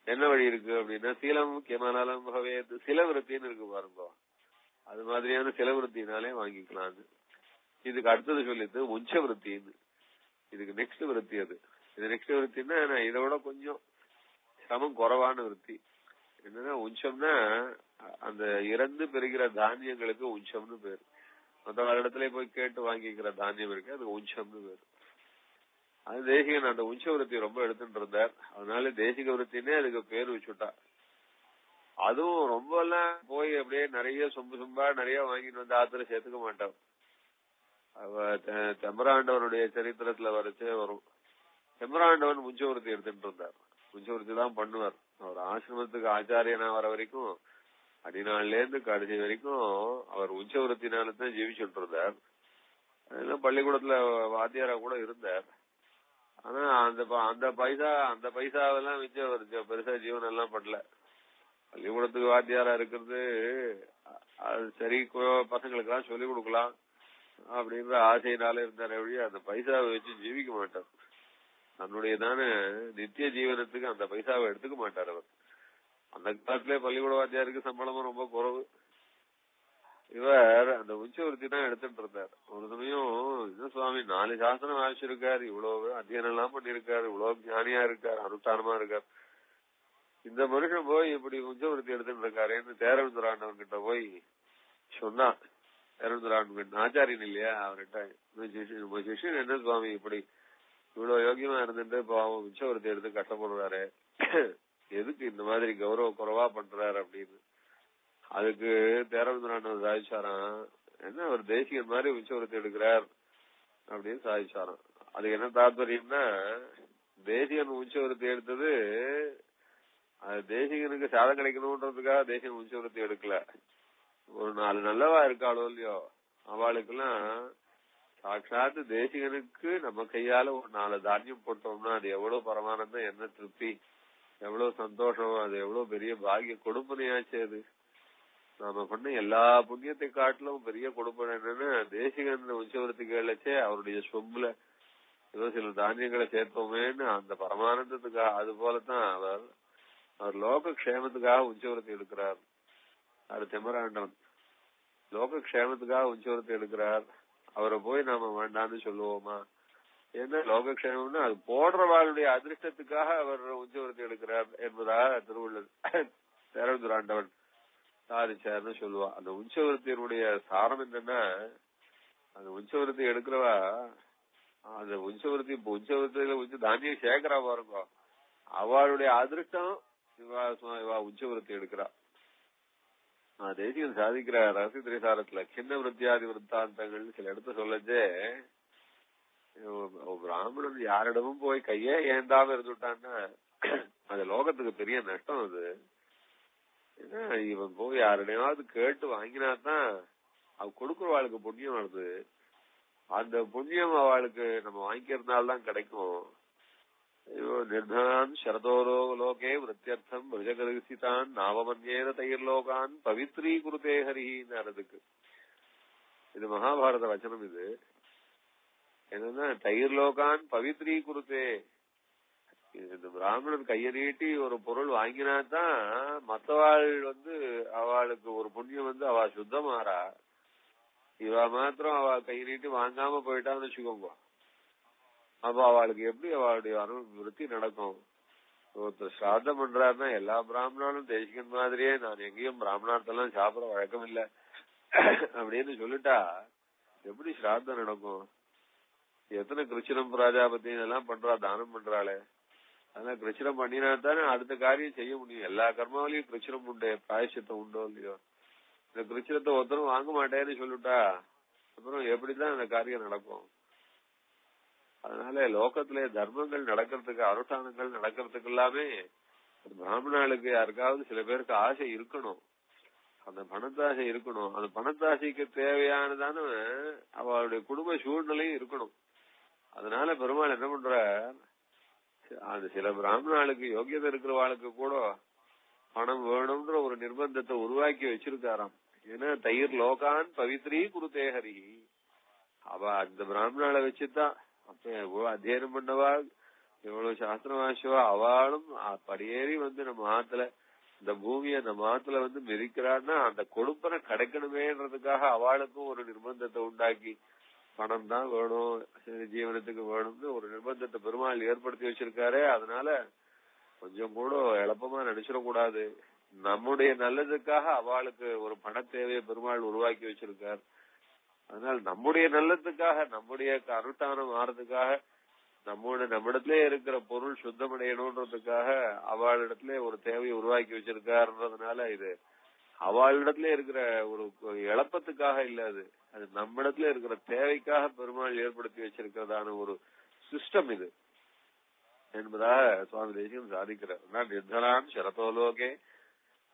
என்ன வழி இருக்கு அப்படின்னா சீலம் முக்கியமானாலும் சிலவிருத்தின்னு இருக்கு பாருங்க. அது மாதிரியான சிலவிருத்தினாலே வாங்கிக்கலாம். இதுக்கு அடுத்தது சொல்லிட்டு உஞ்ச விருத்தின்னு, இதுக்கு நெக்ஸ்ட் விருத்தி. அது இது நெக்ஸ்ட் விருத்தின்னா இதோட கொஞ்சம் சிரமம் குறைவான விருத்தி. என்னன்னா உஞ்சம்னா அந்த இறந்து பெறுகிற தானியங்களுக்கு உஞ்சம்னு பேரு. மற்ற இடத்துல போய் கேட்டு வாங்கிக்கிற தானியம் இருக்கு, அது உஞ்சம்னு பேரு. அது தேசிகன் அந்த உஞ்ச விருத்தி ரொம்ப எடுத்துட்டு இருந்தார். அதனால தேசிக விருத்தினே அதுக்கு பேரு வச்சுட்டா. அதுவும் ரொம்ப எல்லாம் போய் அப்படியே நிறைய சொம்பா நிறைய வாங்கிட்டு வந்து ஆத்துல சேர்த்துக்க மாட்டான். செம்பராண்டவனுடைய சரித்திரத்துல வரைச்சே வரும். செம்பராண்டவன் முஞ்சவருத்தி எடுத்துட்டு இருந்தார். முஞ்சவருத்தி தான் பண்ணுவார். அவர் ஆசிரமத்துக்கு ஆச்சாரியனா வர வரைக்கும் அடிநாள்ல இருந்து கடைசி வரைக்கும் அவர் உஞ்சவருத்தினால்தான் ஜீவிச்சுட்டு இருந்தார். அதெல்லாம் பள்ளிக்கூடத்துல வாத்தியாரா கூட இருந்தார். ஆனா அந்த பைசாவெல்லாம் வச்சு அவர் பெருசா ஜீவனம் எல்லாம் பண்ணல. பள்ளிக்கூடத்துக்கு வாத்தியாரா இருக்கிறது அது சரி, பசங்களுக்கு எல்லாம் சொல்லிக் கொடுக்கலாம் அப்படின்ற ஆசையினால இருந்தார். எப்படி அந்த பைசாவை வச்சு ஜீவிக்க மாட்டார். தன்னுடையதான நித்திய ஜீவனத்துக்கு அந்த பைசாவை எடுத்துக்க மாட்டார் அவர். அந்த காலத்திலே பள்ளிக்கூட வாத்தியாருக்கு சம்பளமும் ரொம்ப குறைவு. இவர் அந்த உச்சவருத்தி தான் எடுத்துட்டு இருந்தார். ஒரு சமயம் என்ன சுவாமி 4 சாசனம் வாசிச்சிருக்காரு, இவ்வளவு அத்தியனம் எல்லாம் பண்ணிருக்காரு, இவ்வளவு ஞானியா இருக்காரு, அனுஷ்டானமா இருக்காரு. இந்த மனுஷன் போய் இப்படி உச்சவருத்தி எடுத்துட்டு இருக்காருன்னு தேரவிந்தராண்டவன் கிட்ட போய் சொன்னான். தேரவிந்தராண்டவன் ஆச்சாரியன் இல்லையா, அவர்கிட்ட சிஷ்யன் என்ன சுவாமி இப்படி இவ்வளவு யோகியமா இருந்துட்டு இப்போ அவன் உச்சவருத்தி எடுத்து கஷ்டப்படுறாரு, எதுக்கு இந்த மாதிரி கௌரவ குறைவா பண்றாரு அப்படின்னு. அதுக்கு தேரவிந்தராண்டவன் சாதிச்சாராம், என்ன ஒரு தேசிகன் மாதிரி உச்சவருத்தி எடுக்கிறார் அப்படின்னு சாதிச்சாராம். அதுக்கு என்ன தாத்பரியம்னா, தேசிகன் உச்சவருத்தி எடுத்தது அது தேசிகனுக்கு சாதம் கிடைக்கணும்ன்றதுக்காக தேசிகன் உச்சவருத்தி எடுக்கல. ஒரு 4 நல்லவா இருக்காளோ இல்லையோ அவளுக்கெல்லாம் சாட்சாத்து தேசிகனுக்கு நம்ம கையால ஒரு 4 தானியம் போட்டோம்னா அது எவ்வளவு பரமானந்தம், என்ன திருப்தி, எவ்வளவு சந்தோஷம், அது எவ்வளவு பெரிய பாகிய கொடுப்பனையாச்சு. அது நாம பண்ண எல்லா புண்ணியத்தை காட்டிலும் பெரிய கொடுப்பனை என்னன்னா தேசிகன் உச்சவருத்தி கேளச்சே அவருடைய சொம்புல ஏதோ சில தானியங்களை சேர்த்தோமேன்னு அந்த பரமானந்தத்துக்காக. அது போலதான் அவர் லோக க்ஷேமத்துக்காக உச்சவருத்தி எடுக்கிறார். அது தெமராண்டவன் லோக க்ஷேமத்துக்காக உச்சவருத்தி எடுக்கிறார். அவரை போய் நாம வேண்டான்னு சொல்லுவோமா? ஏன்னா லோக க்ஷேமம்னா அது போடுறவாளுடைய அதிர்ஷ்டத்துக்காக அவர் உச்சவருத்தி எடுக்கிறார் என்பதாக திருவள்ளுவர் தேரவிந்தராண்டவன் சாதிச்சார்னு சொல்லுவா. அந்த உச்சவருத்தியினுடைய சாரம் என்னன்னா, அந்த உச்சவருத்தி எடுக்கிறவா அந்த உச்சவருத்தியில தானியம் சேர்க்கிறா பாருங்க, அவளுடைய அதிர்ஷ்டம் இவா உச்சவருத்தி எடுக்கிறா. தேசிகன் சாதிக்கிற ரகசிய திரைசாரத்துல சின்ன விருத்தியாதி விருத்தாந்தங்கள் சில இடத்த சொல்லச்சே, பிராமணன் யாரிடமும் போய் கையே ஏந்தாம இருந்துட்டான்னா அது லோகத்துக்கு பெரிய நஷ்டம். அது ஏன்னா இவன் போய் யாருடையாவது கேட்டு வாங்கினாதான் அவ கொடுக்குறவாளுக்கு புண்ணியம் வருது. அந்த புண்ணியம் அவளுக்கு நம்ம வாங்கிக்கிறதுனால்தான் கிடைக்கும். நிர்தான் சரதோலோ லோகே விருத்தியர்த்தம் விரஜகரிசிதான் நாவமன்யேத தைர்லோகான் பவித்ரீ குருதே ஹரிஹின்னு. இது மகாபாரத வச்சனம். இது என்னன்னா தைர்லோகான் பவித்ரீ குருதே. இந்த பிராமணன் கைய நீட்டி ஒரு பொருள் வாங்கினாதான் மத்தவாள் அவளுக்கு ஒரு புண்ணியம் அவ சுத்தமாறா. இவ மாத்திரம் அவ கை நீட்டி வாங்காம போயிட்டான்னு வச்சுக்கோங்க, அப்ப அவளுக்கு எப்படி அவளுடைய விருத்தி நடக்கும்? ஒருத்தர் ஸ்ராத்தம் பண்றாருன்னா எல்லா பிராமணனும் தேசிகன் மாதிரியே நான் எங்கேயும் பிராமணார்த்தெல்லாம் சாப்பிட வழக்கம் இல்ல அப்படின்னு சொல்லிட்டா எப்படி ஸ்ராத்தம் நடக்கும்? எத்தனை கிருச்சிரம் பிராஜாபதி எல்லாம் பண்றா, தானம் பண்றாளே. அதனால கிருச்சிரம் பண்ணினா தானே அடுத்த காரியம் செய்ய முடியும். எல்லா கர்மாவிலையும் கிருச்சிரம் உண்டு, பிராயசித்தம் உண்டோ இல்லையோ. இந்த கிருச்சிரத்தை ஒருத்தரும் வாங்க மாட்டேன்னு சொல்லிட்டா அப்புறம் எப்படிதான் அந்த காரியம் நடக்கும்? அதனால லோகத்திலே தர்மங்கள் நடக்கிறதுக்கு, அனுஷ்டானங்கள் நடக்கிறதுக்கு எல்லாமே பிராமணர்களுக்கு யாருக்காவது சில பேருக்கு ஆசை இருக்கணும், அந்த பணத்தாசை இருக்கணும். அந்த பணத்தாசைக்கு தேவையானதான அவளுடைய குடும்ப சூழ்நிலையும் இருக்கணும். அதனால பெருமாள் என்ன பண்ற, அது சில பிராமணர்களுக்கு யோகியதை இருக்கிறவாளுக்கு கூட பணம் வேணும்ன்ற ஒரு நிர்பந்தத்தை உருவாக்கி வச்சிருக்காராம். ஏன்னா தயிர் லோகான் பவித்ரீ குருதே ஹரி. அவ அந்த பிராமணால வச்சுதான் அப்ப எவ்வளவு அத்தியனம் பண்ணவா, எவ்வளவு சாஸ்திரம் வாசிவா, அவளும் படியேறி நம்ம ஆத்துல இந்த பூமியை நம்ம ஆத்துல மிதிக்கிறான்னா அந்த கொடுப்பனை கிடைக்கணுமேன்றதுக்காக அவளுக்கும் ஒரு நிர்பந்தத்தை உண்டாக்கி பணம் தான் வேணும், ஜீவனத்துக்கு வேணும்னு ஒரு நிர்பந்தத்தை பெருமாள் ஏற்படுத்தி வச்சிருக்காரு. அதனால கொஞ்சம் கூட எளப்பமா நினைச்சிடக்கூடாது. நம்முடைய நல்லதுக்காக அவளுக்கு ஒரு பண தேவையை பெருமாள் உருவாக்கி வச்சிருக்கார். அதனால நம்முடைய நல்லதுக்காக, நம்முடைய அனுஷ்டானம் ஆறதுக்காக, நம்மிடத்திலே இருக்கிற பொருள் சுத்தமடையணும்ன்றதுக்காக அவளிடத்திலே ஒரு தேவையை உருவாக்கி வச்சிருக்காருன்றதுனால இது அவளிடத்துல இருக்கிற ஒரு இழப்பத்துக்காக இல்ல, அது நம்மிடத்துல இருக்கிற தேவைக்காக பெருமாள் ஏற்படுத்தி வச்சிருக்கிறதான ஒரு சிஸ்டம் இது என்பதாக சுவாமி தேசிகன் சாதிக்கிறார். நிர்தனான் சரதோலோகே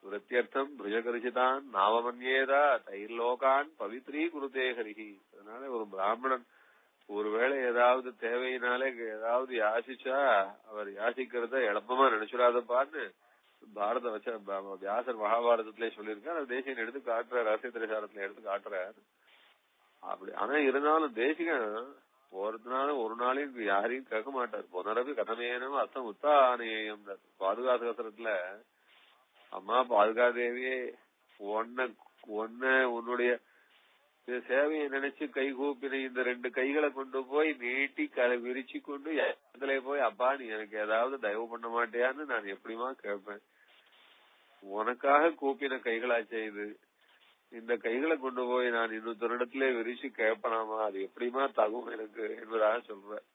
விருத்தியர்த்தம் பிருஜகரிசிதான் நாவமன்யேதா தைர்லோகான் பவித்ரீ குருதே ஹரிஹி. அதனால ஒரு பிராமணன் ஒருவேளை ஏதாவது தேவையினாலே ஏதாவது யாசிச்சா அவர் யாசிக்கிறத எளப்பமா நினைச்சுடாதப்பான்னு பாரத வச்ச வியாசர் மகாபாரதத்திலே சொல்லியிருக்கார். அது தேசிகன் எடுத்து காட்டுறார், ரகசிய திரைசாரத்துல எடுத்து காட்டுறார். அப்படி ஆனா இருந்தாலும் தேசிகன் ஒருத்தனாலும் ஒரு நாளையும் யாரையும் கேட்க மாட்டார். புனரபி கதமேனும் அர்த்தம் உத்தானேயம். பாதுகாத்து கசரத்துல அம்மா பாதுகாதேவியே உன்னுடைய சேவையை நினைச்சு கை கூப்பின இந்த 2 கைகளை கொண்டு போய் நீட்டி விரிச்சு கொண்டு இடத்துல போய் அப்பா நீ எனக்கு ஏதாவது தயவு பண்ண மாட்டியான்னு நான் எப்படிமா கேட்பேன். உனக்காக கூப்பின கைகளா செய்து இந்த கைகளை கொண்டு போய் நான் இன்னொருத்தரிடத்திலே விரிச்சு கேட்பனாமா, அது எப்படிமா தகும் எனக்கு என்பதாக சொல்றேன்.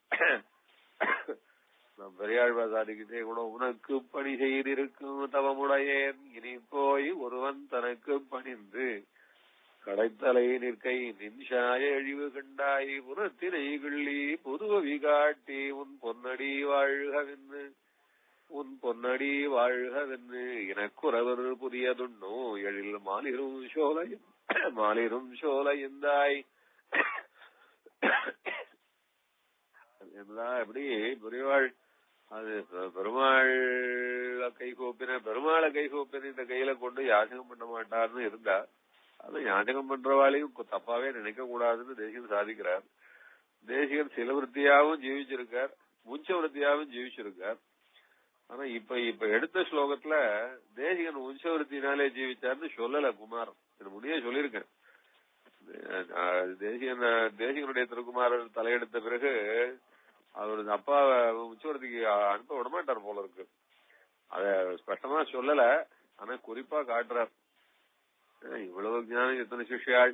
நான் பெரியாழ்வார் சாதிக்கிட்டே கூட உனக்கு பணி செய்திருக்கும் தவமுடையேன் இனி போய் ஒருவன் தனக்கு பணிந்து கடைத்தலை நிற்கை நின்ஷாய எழிவு கண்டாய் புறத்தினை கிள்ளி புதுவவி காட்டி உன் பொன்னடி வாழ்கவென்னு எனக்குறவர் புதியதுண்ணோ எழில் மாலிரும் சோலையந்தாய் எப்படி பெரியவாள் அது பெருமாளை கை கூப்பின இந்த கையில கொண்டு யாசகம் பண்ண மாட்டார்னு இருந்தா அது யாச்சகம் பண்றவாளையும் தப்பாவே நினைக்க கூடாதுன்னு தேசிகன் சாதிக்கிறார். தேசிகன் சில விருத்தியாவும் ஜீவிச்சிருக்கார், முச்ச விருத்தியாவும் ஜீவிச்சிருக்கார். ஆனா இப்ப எடுத்த ஸ்லோகத்துல தேசிகன் உஞ்ச விருத்தினாலே ஜீவிச்சார்னு சொல்லல குமாரன். இது முடிய சொல்லியிருக்கேன். தேசிகனுடைய திருக்குமாரர் தலையெடுத்த பிறகு அவரு அப்பாவை உச்சவர்த்திக்கு அனுப்ப விடமாட்டார் போல இருக்கு. அத ஸ்பஷ்டமா சொல்லல, ஆனா குறிப்பா காட்டுறார். இவ்வளவு ஞானம் எத்தனை சிஷ்யாள்,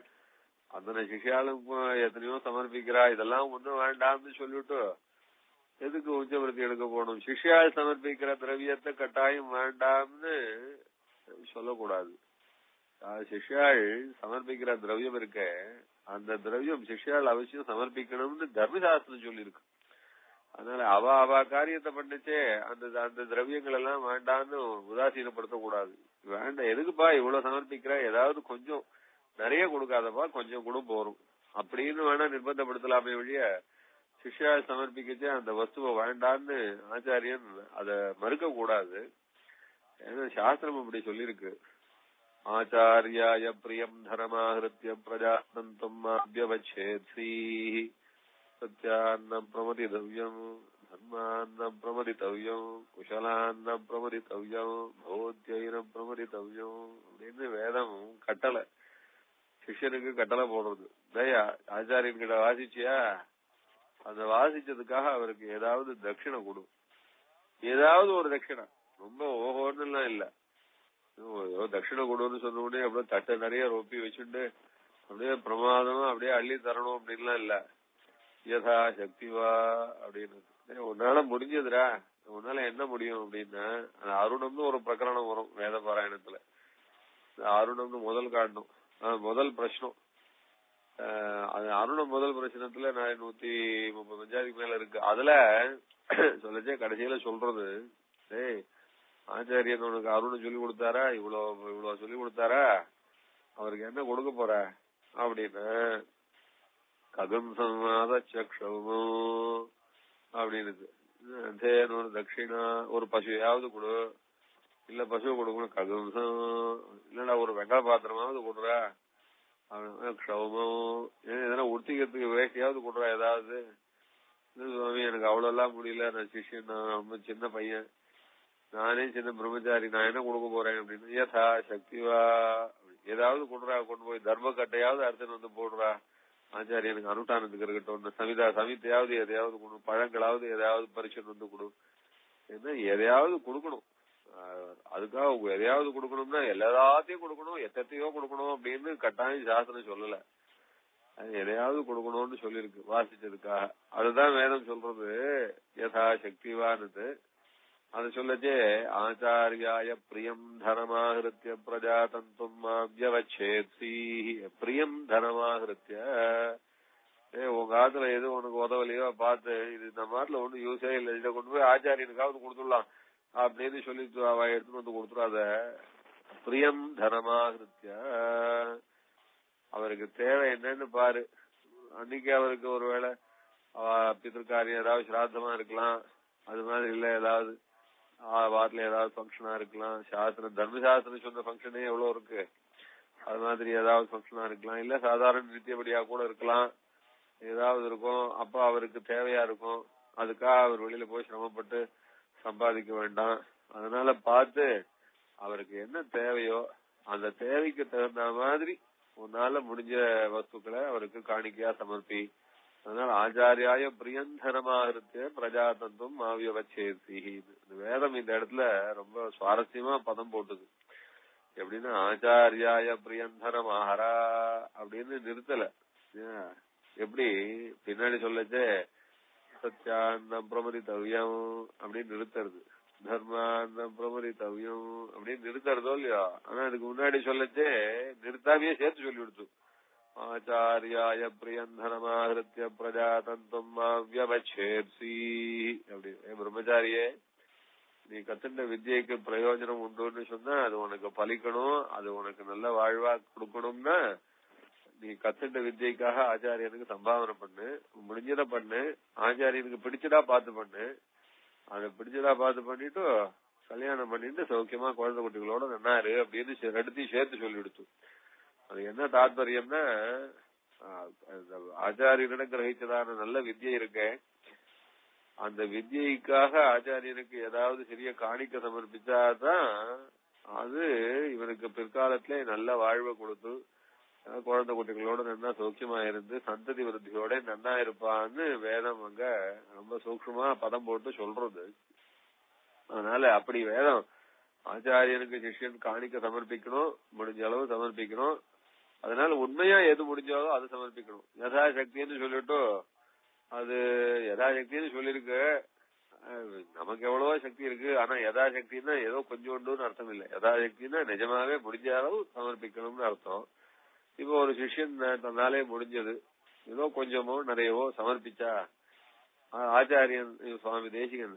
அத்தனை சிஷ்யாளும் எத்தனையோ சமர்ப்பிக்கிறா, இதெல்லாம் ஒண்ணும் வேண்டாம்னு சொல்லிட்டு எதுக்கு உச்சவர்த்தி எடுக்க போகணும்? சிஷ்யாள் சமர்ப்பிக்கிற திரவியத்தை கட்டாயம் வேண்டாம்னு சொல்லக்கூடாது. சிஷ்யாள் சமர்ப்பிக்கிற திரவியம் இருக்க, அந்த திரவியம் சிஷ்யாள் அவசியம் சமர்ப்பிக்கணும்னு தர்மசாஸ்திரம் சொல்லியிருக்கு. அதனால அவ காரியத்தை பண்ணிச்சே அந்த திரவியங்கள் எல்லாம் வேண்டான்னு உதாசீனப்படுத்த கூடாது. வேண்டாம், எதுக்குப்பா இவ்வளவு சமர்ப்பிக்கிற, ஏதாவது கொஞ்சம் நிறைய கொடுக்காதப்பா, கொஞ்சம் கூட போறோம் அப்படின்னு வேணா நிர்பந்தப்படுத்தலாமே வழிய சிஷ்யா சமர்ப்பிக்கச்சே அந்த வஸ்துவை வேண்டான்னு ஆச்சாரியன் அத மறுக்க கூடாது. ஏன்னா சாஸ்திரம் அப்படி சொல்லிருக்கு. ஆச்சாரியாய பிரியம் தரமாஹிருத்ய பிரஜானந்தம் அபியவச்சேத்ஸீ சத்யான்னம் பிரமதிதவ்யம் தர்மான்னம் பிரமதிதவ்யம் குஷலான்னம் பிரமதிதவ்யம் பௌத்தியம் பிரமதிதவ்யம் அப்படின்னு வேதம் கட்டளை, சிஷ்யனுக்கு கட்டளை போடுறது. தயா ஆச்சாரியன் கிட்ட வாசிச்சியா, அந்த வாசிச்சதுக்காக அவருக்கு ஏதாவது தட்சிணை கொடு, ஏதாவது ஒரு தட்சிணை, ரொம்ப ஓஹோன்னு எல்லாம் இல்ல. தட்சிணை கொடுன்னு சொன்ன உடனே அப்படியே தட்டை நிறைய ரொப்பி வச்சுட்டு அப்படியே பிரமாதமா அப்படியே அள்ளி தரணும் அப்படின்லாம் இல்ல. யதா சக்திவா அப்படின்னு உன்னால முடிஞ்சதுரா, உன்னால என்ன முடியும் அப்படின்னா அருணம்னு ஒரு பிரகரணம் வரும் வேத பாராயணத்துல. அருணம்னு முதல் காட்டணும், முதல் பிரச்சனம். அது அருணம் முதல் பிரச்சனத்துல 135 மேல இருக்கு. அதுல சொல்லச்சே கடைசியில சொல்றது, டேய் ஆச்சாரியன் உனக்கு அருணம் சொல்லி கொடுத்தாரா, இவ்வளவு சொல்லி கொடுத்தாரா, அவருக்கு என்ன கொடுக்க போற அப்படின்னு ககம் சம்வாத சக்ஷமோ அப்படின்னு ஒரு தட்சிணா, ஒரு பசுவையாவது கொடு, இல்ல பசுவை கொடுக்கணும், ககம்சம் இல்லடா ஒரு வெங்காய பாத்திரமாவது கொடுறா, க்ஷௌமோ எதனா உடுத்திக்கிறதுக்கு வேஷ்டியாவது கொடுறா, ஏதாவது சுவாமி எனக்கு அவ்வளவு எல்லாம் முடியல, நான் சிஷ்யன், நான் ரொம்ப சின்ன பையன், நானே சின்ன பிரம்மச்சாரி, நான் என்ன கொடுக்க போறேன் அப்படின்னு யதா சக்திவா ஏதாவது கொடுறா, கொண்டு போய் தர்ம கட்டையாவது அர்த்தம் வந்து போடுறா, ஆச்சாரியனுக்கு அனுஷ்டானத்துக்கு இருக்கட்டும், சமித்தையாவது எதையாவது கொடு, பழங்களாவது எதையாவது பரிசன் வந்து கொடு, என்ன எதையாவது கொடுக்கணும். அதுக்காக எதையாவது கொடுக்கணும்னா எல்லாத்தையும் கொடுக்கணும், எத்தையோ கொடுக்கணும் அப்படின்னு கட்டாயம் சாஸ்திரம் சொல்லல. எதையாவது கொடுக்கணும்னு சொல்லிருக்கு வாசிச்சதுக்காக. அதுதான் வேதம் சொல்றது யதா சக்திவானது. அது சொல்லச்சே ஆச்சாரியாய பிரியம் தனமாகிருத்திய பிரஜாதந்தும் மாவ்யவச்சேத்ஸீ, பிரியம் தனமாகிருத்திய, உங்க ஆத்துல எது உனக்கு உதவலையோ பார்த்து இது இந்த மாதிரில ஒண்ணு யூஸே இல்லை, இதை கொண்டு போய் ஆச்சாரியனுக்காவது கொடுத்துடலாம் அப்படின்னு சொல்லி எடுத்துட்டு வந்து கொடுத்துடாத. பிரியம் தனமாகிருத்திய, அவருக்கு தேவை என்னன்னு பாரு. அன்னைக்கு அவருக்கு ஒருவேளை பித்திருக்காரியம் ஏதாவது சிராத்தமா இருக்கலாம், அது மாதிரி இல்ல ஏதாவது வாரத்துல ஏதாவது ஃபங்க்ஷனா இருக்கலாம், சாஸ்திரம் தர்மசாஸ்திரம் சொன்ன ஃபங்க்ஷனே எவ்வளவு இருக்கு, அது மாதிரி ஏதாவது ஃபங்க்ஷனா இருக்கலாம், இல்ல சாதாரண நித்தியபடியா கூட இருக்கலாம். ஏதாவது இருக்கும், அப்ப அவருக்கு தேவையா இருக்கும், அதுக்காக அவர் வெளியில போய் சிரமப்பட்டு சம்பாதிக்க வேண்டாம். அதனால பார்த்து அவருக்கு என்ன தேவையோ அந்த தேவைக்கு தகுந்த மாதிரி உன்னால முடிஞ்ச வஸ்துக்களை அவருக்கு காணிக்கையா சமர்ப்பி. அதனால ஆச்சாரியாய பிரியந்தரமாக பிரஜாதந்தும் மாவியவச்சேர்த்தி. இந்த வேதம் இந்த இடத்துல ரொம்ப சுவாரஸ்யமா பதம் போட்டுது. எப்படின்னா ஆச்சாரியாய பிரியந்தரமாகரா அப்படின்னு நிறுத்தல. எப்படி பின்னாடி சொல்லச்சே சத்தியாந்தம் பிரமரித்தவ்யம் அப்படின்னு நிறுத்துறது, தர்மாந்தம் பிரமரித்தவ்யம் அப்படின்னு நிறுத்துறதோ இல்லையோ. ஆனா அதுக்கு முன்னாடி சொல்லச்சே நிறுத்தாமையே சேர்த்து சொல்லி கொடுத்து ஆச்சாரியாய பிரியந்தனமாகிருத்திய பிரஜாதந்தும் மாவியவச்சேர்சி அப்படி. பிரம்மச்சாரியே, நீ கத்துண்ட வித்யைக்கு பிரயோஜனம் உண்டுன்னு சொன்னா அது உனக்கு பலிக்கணும், அது உனக்கு நல்ல வாழ்வா கொடுக்கணும்னா நீ கத்துண்ட வித்யைக்காக ஆச்சாரியனுக்கு சம்பாவனை பண்ணு, முடிஞ்சத பண்ணு, ஆச்சாரியனுக்கு பிடிச்சதா பார்த்து பண்ணு. அதை பிடிச்சதா பார்த்து பண்ணிட்டு கல்யாணம் பண்ணிட்டு சௌக்கியமா குழந்தை குட்டிகளோட நன்னாரு அப்படின்னு ரெண்டுத்தையும் சேர்த்து சொல்லி கொடுத்து. அது என்ன தாத்பரியம்னா, ஆச்சாரியனிடம் கிரகிச்சதான நல்ல வித்யை இருக்கு, அந்த வித்யைக்காக ஆச்சாரியனுக்கு ஏதாவது சிறிய காணிக்க சமர்ப்பிச்சாதான் அது இவனுக்கு பிற்காலத்திலே நல்ல வாழ்வை கொடுத்து குழந்தை குட்டிகளோட நன்னா சௌக்கியமா இருந்து சந்ததி விருத்தியோட நன்னா இருப்பான்னு வேதம் அங்க ரொம்ப சூக்ஷ்மமா பதம் போட்டு சொல்றது. அதனால அப்படி வேதம் ஆச்சாரியனுக்கு சிஷ்யன் காணிக்க சமர்ப்பிக்கணும், முடிஞ்ச அளவு சமர்ப்பிக்கணும். அதனால உண்மையா எது முடிஞ்சாலோ அதை சமர்ப்பிக்கணும். யதாசக்தின்னு சொல்லிட்டு அது யதாசக்தின்னு சொல்லிருக்கு. நமக்கு எவ்வளவோ சக்தி இருக்கு, ஆனா யதாசக்தின்னா ஏதோ கொஞ்சோண்டுன்னு அர்த்தம் இல்லை. யதாசக்தின்னா நிஜமாவே முடிஞ்ச அளவு சமர்ப்பிக்கணும்னு அர்த்தம். இப்போ ஒரு சிஷ்யன் தன்னாலே முடிஞ்சது ஏதோ கொஞ்சமோ நிறையவோ சமர்ப்பிச்சா ஆச்சாரியன் சுவாமி தேசிகன்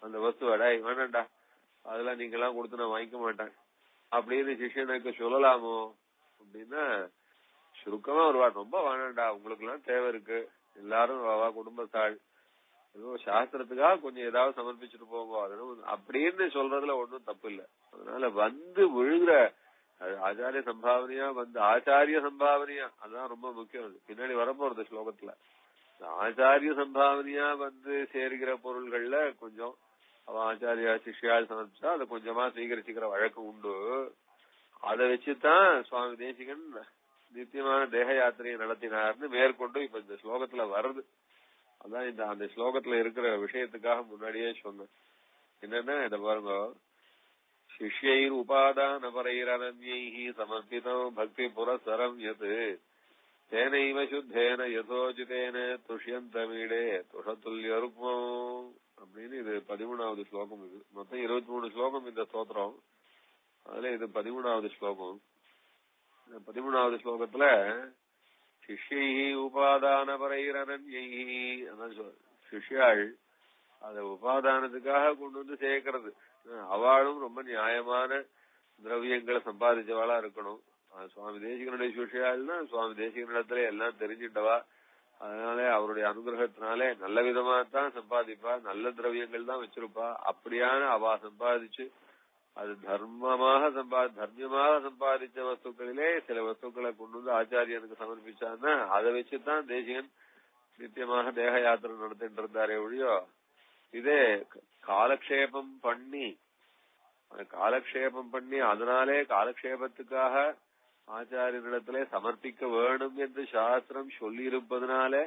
அந்த வஸ்துவடா வேணாண்டா அதெல்லாம் நீங்க எல்லாம் கொடுத்து நான் வாங்கிக்க மாட்டேன் அப்படின்னு சிஷ்யனுக்கு சொல்லலாமோ அப்படின்னா சுருக்கமா ஒரு வார்த்தை, ரொம்ப வேணாண்டா, உங்களுக்கு எல்லாம் தேவை இருக்கு, எல்லாரும் வா குடும்பத்தாள், ஏதோ சாஸ்திரத்துக்காக கொஞ்சம் ஏதாவது சமர்ப்பிச்சுட்டு போங்க அப்படின்னு சொல்றதுல ஒன்றும் தப்பு இல்லை. அதனால வந்து விழுகிற ஆச்சாரிய சம்பாவனையா வந்து ஆச்சாரிய சம்பாவனையா அதான் ரொம்ப முக்கியம். பின்னாடி வரப்போறது ஸ்லோகத்துல ஆச்சாரிய சம்பாவனையா வந்து சேர்கிற பொருள்கள்ல கொஞ்சம் அவன் ஆச்சாரியா சிஷ்யால் சமர்ப்பிச்சா அதை கொஞ்சமா சுவீகரிச்சுக்கிற வழக்கம் உண்டு. அதை வச்சுதான் சுவாமி தேசிகன் நித்தியமான தேக யாத்திரையை நடத்தினார்னு மேற்கொண்டு இப்ப இந்த ஸ்லோகத்துல வருது. அதான் இந்த அந்த ஸ்லோகத்துல இருக்கிற விஷயத்துக்காக முன்னாடியே சொன்னேன். என்னன்னா இத பாருங்க, சிஷ்யைர் உபாதான பரைரனன்யைஹி சமர்ப்பிதம் பக்தி புரஸ்ஸரம் யத் தேனைவ சுத்தேன யதோஜிதேன துஷ்யந்தமீடே துஷதுல்ய ருக்மம் அப்படின்னு இது 13வது ஸ்லோகம். இது மொத்தம் 23 ஸ்லோகம் இந்த ஸ்தோத்திரம். அதுல இது 13வது ஸ்லோகம். 13வது ஸ்லோகத்துல சிஷ்யைஹி உபாதான பரைரனன்யைஹி அதான் சிஷ்யாள் அத உபாதானத்துக்காக கொண்டு வந்து சேர்க்கிறது. அவளும் ரொம்ப நியாயமான திரவியங்களை சம்பாதிச்சவாளா இருக்கணும். சுவாமி தேசிகனுடைய சிஷ்யாள்னா சுவாமி தேசிகனிடத்துல எல்லாம் தெரிஞ்சிட்டவா, அதனால அவருடைய அனுகிரகத்தினாலே நல்ல விதமா தான் சம்பாதிப்பா, நல்ல திரவியங்கள் தான் வச்சிருப்பா. அப்படியான அவ சம்பாதிச்சு அது தர்மமாக சம்பாதிச்ச வஸ்துக்களிலே சில வஸ்துக்களை கொண்டு வந்து ஆச்சாரியனுக்கு சமர்ப்பிச்சான்னா அதை வச்சுதான் தேசிகன் நித்தியமாக தேக யாத்திரை நடத்திட்டு இருந்தாரே ஒழியோ இதே காலக்ஷேபம் பண்ணி அதனாலே காலக்ஷேபத்துக்காக ஆச்சாரியனிடத்திலே சமர்ப்பிக்க வேணும் என்று சாஸ்திரம் சொல்லி இருப்பதனாலே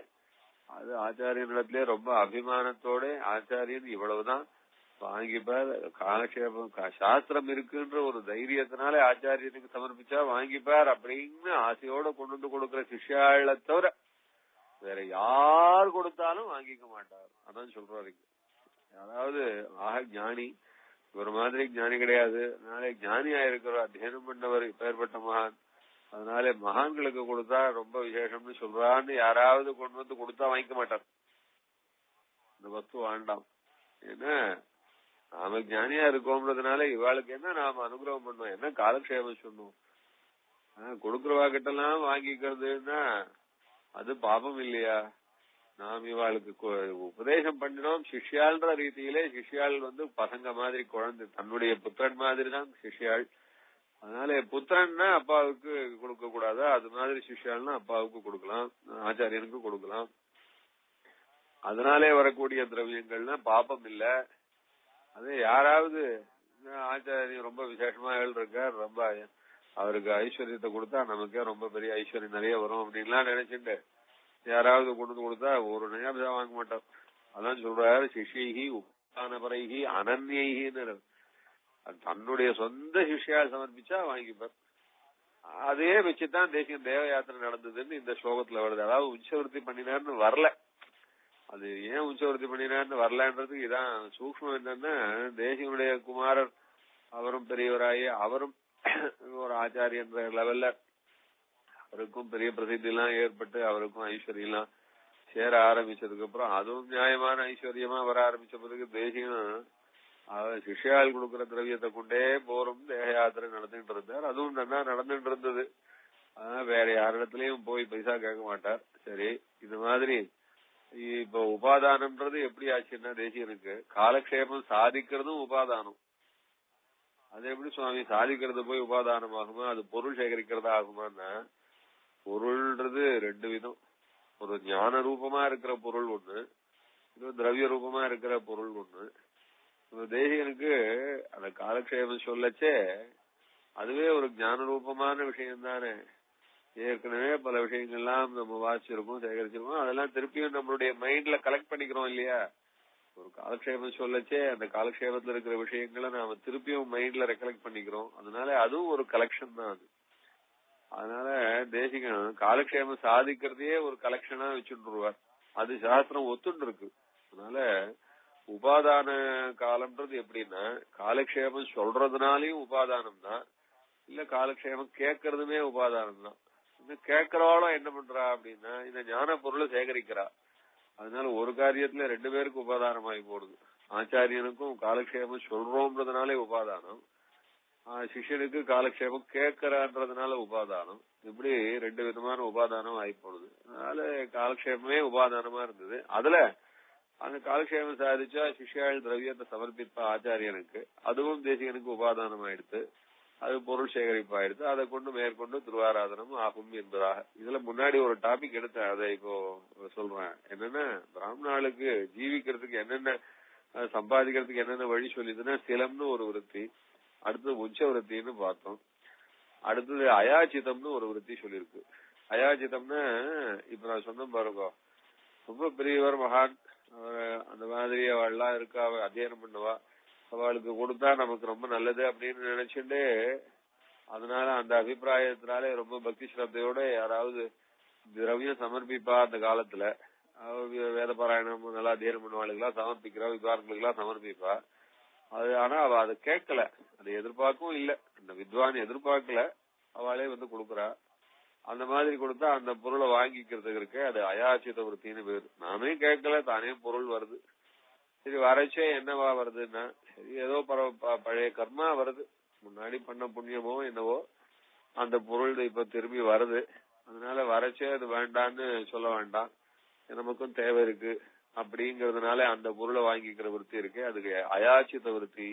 அது ஆச்சாரியனிடத்திலே ரொம்ப அபிமானத்தோட ஆச்சாரியன் இவ்வளவுதான் வாங்கிப்பார், காலக்ஷேபம் சாஸ்திரம் இருக்குன்ற ஒரு தைரியத்தினாலே ஆச்சாரியனுக்கு சமர்ப்பிச்சா வாங்கிப்பார் அப்படின்னு ஆசையோட கொண்டு வந்து கொடுக்கிற சிஷ்யாளை தவிர வேற யார் கொடுத்தாலும் வாங்கிக்க மாட்டார். அதான் சொல்றாரு. அதாவது ஞானி ஒரு மாதிரி ஞானி கிடையாது, அதனால ஞானியா இருக்கிற அத்தியனம் பண்ணவர் பெயர்பட்ட மகான், அதனால மகான்களுக்கு கொடுத்தா ரொம்ப விசேஷம்னு சொல்றான்னு யாராவது கொண்டு வந்து கொடுத்தா வாங்கிக்க மாட்டார். இந்த வஸ்து வேண்டாம், ஏன்னா நாம ஞானியா இருக்கோம்ன்றதுனால இவாளுக்கு என்ன நாம அனுகிரகம் பண்ணோம், என்ன காலக்ஷேபம் சொன்னோம். கொடுக்கறவா கிட்ட எல்லாம் வாங்கிக்கிறதுன்னா அது பாபம் இல்லையா? நாம் இவாளுக்கு உபதேசம் பண்ணினோம் சிஷ்யாள்ன்ற ரீதியிலே. சிஷ்யாள் வந்து பசங்க மாதிரி, குழந்தை தன்னுடைய புத்திரன் மாதிரி தான் சிஷ்யாள். அதனால புத்திரன்னா அப்பாவுக்கு கொடுக்க கூடாது, அது மாதிரி சிஷ்யால்னா அப்பாவுக்கு கொடுக்கலாம், ஆச்சாரியனுக்கு கொடுக்கலாம். அதனாலே வரக்கூடிய திரவியங்கள்னா பாப்பம் இல்ல. அது யாராவது ஆச்சாரியன் ரொம்ப விசேஷமா இருக்கார், ரொம்ப அவருக்கு ஐஸ்வர்யத்தை கொடுத்தா நமக்கே ரொம்ப பெரிய ஐஸ்வர்யம் நிறைய வரும் அப்படின்லாம் நினைச்சுட்டு யாராவது கொண்டு கொடுத்தா ஒரு நேரம் வாங்க மாட்டோம். அதான் சொல்றாரு, சிஷ்யைகி உபானபரைகி அனன்யைகின்னு தன்னுடைய சொந்த சிஷ்யால் சமர்ப்பிச்சா வாங்கிப்பார். அதே வச்சுதான் தேசியம் தேவ யாத்திரை நடந்ததுன்னு இந்த ஸ்லோகத்துல வருது. அதாவது உச்சவருத்தி பண்ணினார்னு வரல, அது ஏன் உச்சவருத்தி பண்ணினார்னு வரலன்றதுக்கு இதான் சூக்ஷ்மம். என்னன்னா தேசியனுடைய குமாரர் அவரும் பெரியவராயி அவரும் ஒரு ஆச்சாரியன்ற லெவல்ல அவருக்கும் பெரிய பிரசித்தி எல்லாம் ஏற்பட்டு அவருக்கும் ஐஸ்வர்யம் எல்லாம் சேர ஆரம்பிச்சதுக்கு அப்புறம் அதுவும் நியாயமான ஐஸ்வர்யமா வர ஆரம்பிச்ச பிறகு தேசியம் சிஷ்யால் கொடுக்கிற திரவியத்தை கொண்டே போரும் தேக யாத்திரை நடந்துட்டு இருந்தார். அதுவும் நல்லா நடந்துட்டு இருந்தது. வேற யாரிடத்துலயும் போய் பைசா கேட்க மாட்டார். சரி, இது மாதிரி இப்ப உபாதானம்ன்றது எப்படி ஆச்சுன்னா தேசியனுக்கு காலக்ஷேபம் சாதிக்கிறதும் உபாதானம். அது எப்படி சுவாமி சாதிக்கிறது போய் உபாதானம் ஆகுமா, அது பொருள் சேகரிக்கிறதா ஆகுமான்னா, பொருள்ன்றது ரெண்டு விதம். ஒரு ஞான ரூபமா இருக்கிற பொருள் ஒண்ணு, இன்னும் திரவிய ரூபமா இருக்கிற பொருள் ஒண்ணு. தேசிகனுக்கு அந்த காலக்ஷேபம் சொல்லச்சே அதுவே ஒரு ஞான ரூபமான விஷயம் தானே. ஏற்கனவே பல விஷயங்கள்லாம் நம்ம வாசிச்சிருக்கோம், சேகரிச்சிருக்கோம், அதெல்லாம் திருப்பியும் நம்மளுடைய மைண்ட்ல கலெக்ட் பண்ணிக்கிறோம் இல்லையா. ஒரு காலக்ஷேபம் சொல்லச்சே அந்த காலக்ஷேபத்துல இருக்கிற விஷயங்களை நாம திருப்பியும் மைண்ட்ல ரெக்கலெக்ட் பண்ணிக்கிறோம். அதனால அதுவும் ஒரு கலெக்ஷன் தான் அது. அதனால தேசிகன் காலக்ஷேபம் சாதிக்கிறதையே ஒரு கலெக்ஷனா வச்சுருவார். அது சாஸ்திரம் ஒத்துண்டு இருக்கு. அதனால உபாதான காலம்ன்றது எப்படின்னா காலக்ஷேபம் சொல்றதுனாலையும் உபாதானம் தான், இல்ல காலக்ஷேபம் கேட்கறதுமே உபாதானம் தான். கேட்கறவாலும் என்ன பண்றா அப்படின்னா இந்த ஞான பொருளை சேகரிக்கிறா. அதனால ஒரு காரியத்துல ரெண்டு பேருக்கு உபாதானமாகி போடுது. ஆச்சாரியனுக்கும் காலக்ஷேபம் சொல்றோம்ன்றதுனாலே உபாதானம், சிஷ்யனுக்கு காலக்ஷேபம் கேட்கறான்றதுனால உபாதானம். இப்படி ரெண்டு விதமான உபாதானம் ஆகி போடுது. அதனால காலக்ஷேபமே உபாதானமா இருந்தது. அதுல அந்த காலக்ஷேபம் சாதிச்சா சிஷ்யாள் திரவியத்தை சமர்ப்பிப்பா ஆச்சாரியனுக்கு, அதுவும் தேசிகனுக்கு உபாதானம் ஆயிடுத்து, அது பொருள் சேகரிப்பாயிடுத்து. அதை கொண்டு மேற்கொண்டு திருவாராதனம் ஆகும் என்பதாக இதுல முன்னாடி ஒரு டாபிக் எடுத்தேன், அதை இப்போ சொல்றேன். என்னன்னா பிராமணாளுக்கு ஜீவிக்கிறதுக்கு என்னென்ன சம்பாதிக்கிறதுக்கு என்னென்ன வழி சொல்லிதுன்னா சிலம்னு ஒரு விருத்தி, அடுத்தது உச்ச விருத்தின்னு பார்த்தோம், அடுத்தது அயாச்சிதம்னு ஒரு விருத்தி சொல்லிருக்கு. அயாச்சிதம்னா இப்ப நான் சொன்ன பாருங்க, ரொம்ப பெரியவர் மகான் அந்த மாதிரி அவள்லாம் இருக்கா, அவ அத்தியனம் பண்ணுவா, அவளுக்கு கொடுத்தா நமக்கு ரொம்ப நல்லது அப்படின்னு நினைச்சுட்டு அதனால அந்த அபிப்பிராயத்தினாலே ரொம்ப பக்தி ஸ்ரத்தையோட யாராவது திரவியம் சமர்ப்பிப்பா. அந்த காலத்துல வேத பாராயணம் நல்லா அத்தியனம் பண்ணுவாளுக்கெல்லாம் சமர்ப்பிக்கிறா, வித்வான்களுக்கெல்லாம் சமர்ப்பிப்பா. அது ஆனா அவ அதை கேட்கல, அதை எதிர்பார்க்கவும் இல்ல, அந்த வித்வான் எதிர்பார்க்கல, அவளே வந்து கொடுக்குறா. அந்த மாதிரி கொடுத்தா அந்த பொருளை வாங்கிக்கிறதுக்கு இருக்க அது அயாச்சித விருத்தின்னு பேரு. நானே கேட்கல, தானே பொருள் வருது. சரி வரைச்சே என்னவா வருதுன்னா சரி ஏதோ பழைய கர்மா வருது, முன்னாடி பண்ண புண்ணியமோ என்னவோ அந்த பொருள் இப்ப திரும்பி வருது. அதனால வரைச்சே அது வேண்டான்னு சொல்ல வேண்டாம், நமக்கும் தேவை இருக்கு அப்படிங்கறதுனால அந்த பொருளை வாங்கிக்கிற விருத்தி இருக்கு, அதுக்கு அயாச்சித விருத்தி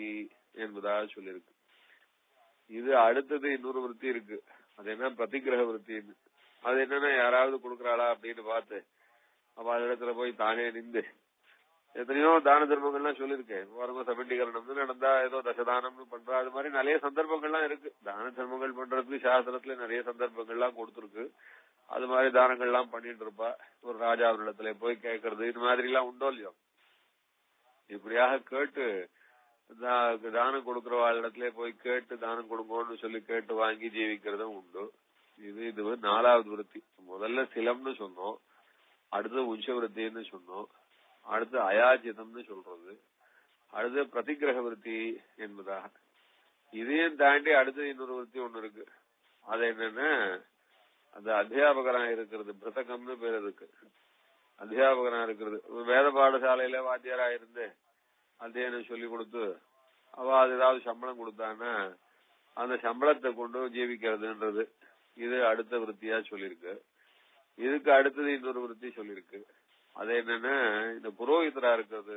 என்பதாக சொல்லிருக்கு. இது அடுத்தது இன்னொரு விருத்தி இருக்கு, அது என்ன பிரதிகிரக விருத்தின்னு. அது என்னன்னா யாராவது கொடுக்கறாளா அப்படின்னு பார்த்து அவ இடத்துல போய் தானே நின்று எத்தனையோ தான தர்மங்கள்லாம் சொல்லிருக்கேன். வரங்க சபண்டீகரணம்னு நடந்தா ஏதோ தசதானம்னு பண்றா, அது மாதிரி நிறைய சந்தர்ப்பங்கள்லாம் இருக்கு. தான தர்மங்கள் பண்றதுக்கு சாஸ்திரத்துல நிறைய சந்தர்ப்பங்கள்லாம் கொடுத்துருக்கு. அது மாதிரி தானங்கள்லாம் பண்ணிட்டு இருப்பா. ஒரு ராஜா அவரிடத்துல போய் கேட்கறது இது மாதிரி எல்லாம் உண்டோ இல்லையோ, இப்படியாக கேட்டு தானம் கொடுக்கற இடத்துல போய் கேட்டு தானம் கொடுங்கன்னு சொல்லி கேட்டு வாங்கி ஜீவிக்கிறதும் உண்டு. இது நாலாவது விருத்தி. முதல்ல சிலம்னு சொன்னோம், அடுத்தது உச்ச விருத்தின்னு சொன்னோம், அடுத்து அயாச்சிதம்னு சொல்றது, அடுத்து பிரதிகிரக விருத்தி என்பதாக. இதையும் தாண்டி அடுத்து இன்னொரு விருத்தி ஒண்ணு இருக்கு. அது என்னன்னா அந்த அத்தியாபகரா இருக்கிறது, பிரதகம்னு பேர் இருக்கு. அத்தியாபகரா இருக்கிறது, வேத பாடசாலையில வாத்தியாரா இருந்து அத்தியானம் சொல்லி கொடுத்து அவ அது ஏதாவது சம்பளம் கொடுத்தான்னா அந்த சம்பளத்தை கொண்டு ஜீவிக்கிறதுன்றது இது அடுத்த விருத்தியா சொல்லிருக்கு. இதுக்கு அடுத்தது இன்னொரு விருத்தி சொல்லிருக்கு. அது என்னன்னா இந்த புரோகிதரா இருக்கிறது,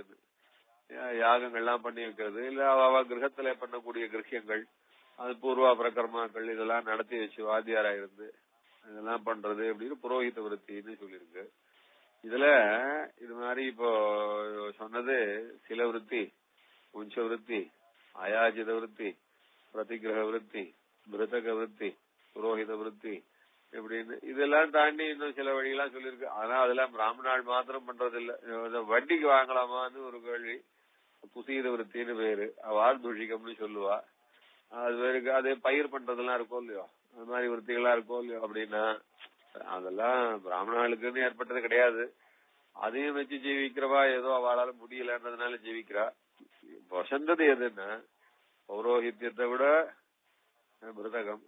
யாகங்கள்லாம் பண்ணி வைக்கிறது, இல்ல அவ கிரகத்துல பண்ணக்கூடிய கிரகியங்கள் அது பூர்வாபர கர்மாக்கள் இதெல்லாம் நடத்தி வச்சு வாத்தியாரா இருந்து இதெல்லாம் பண்றது அப்படின்னு புரோஹித விருத்தின்னு சொல்லியிருக்கு. இதுல இது மாதிரி இப்போ சொன்னது சில விருத்தி, உஞ்ச விருத்தி, அயாஜித விருத்தி, பிரதிகிரக விருத்தி, மிருதக விருத்தி, புரோஹித விருத்தி இப்படின்னு இதெல்லாம் தாண்டி இன்னும் சில வழியெல்லாம் சொல்லியிருக்கு. ஆனா அதெல்லாம் பிராமணாள் மாத்திரம் பண்றது இல்ல. வட்டிக்கு வாங்கலாமான்னு ஒரு கேள்வி. புசீத விருத்தின்னு பேரு, வார்தூஷிகம்னு சொல்லுவா. அது பேருக்கு அதே பயிர் பண்றதெல்லாம் இருக்கோ இல்லையோ, அது மாதிரி விருத்திகளா இருக்கோ இல்லையோ அப்படின்னா அதெல்லாம் பிராமணர்களுக்குன்னு ஏற்பட்டது கிடையாது. அதையும் வச்சு ஜீவிக்கிறவா ஏதோ அவளால முடியலன்றதுனால ஜீவிக்கிறா. வசந்தது எதுன்னா பௌரோஹித்யத்தை விட மிருதகம்,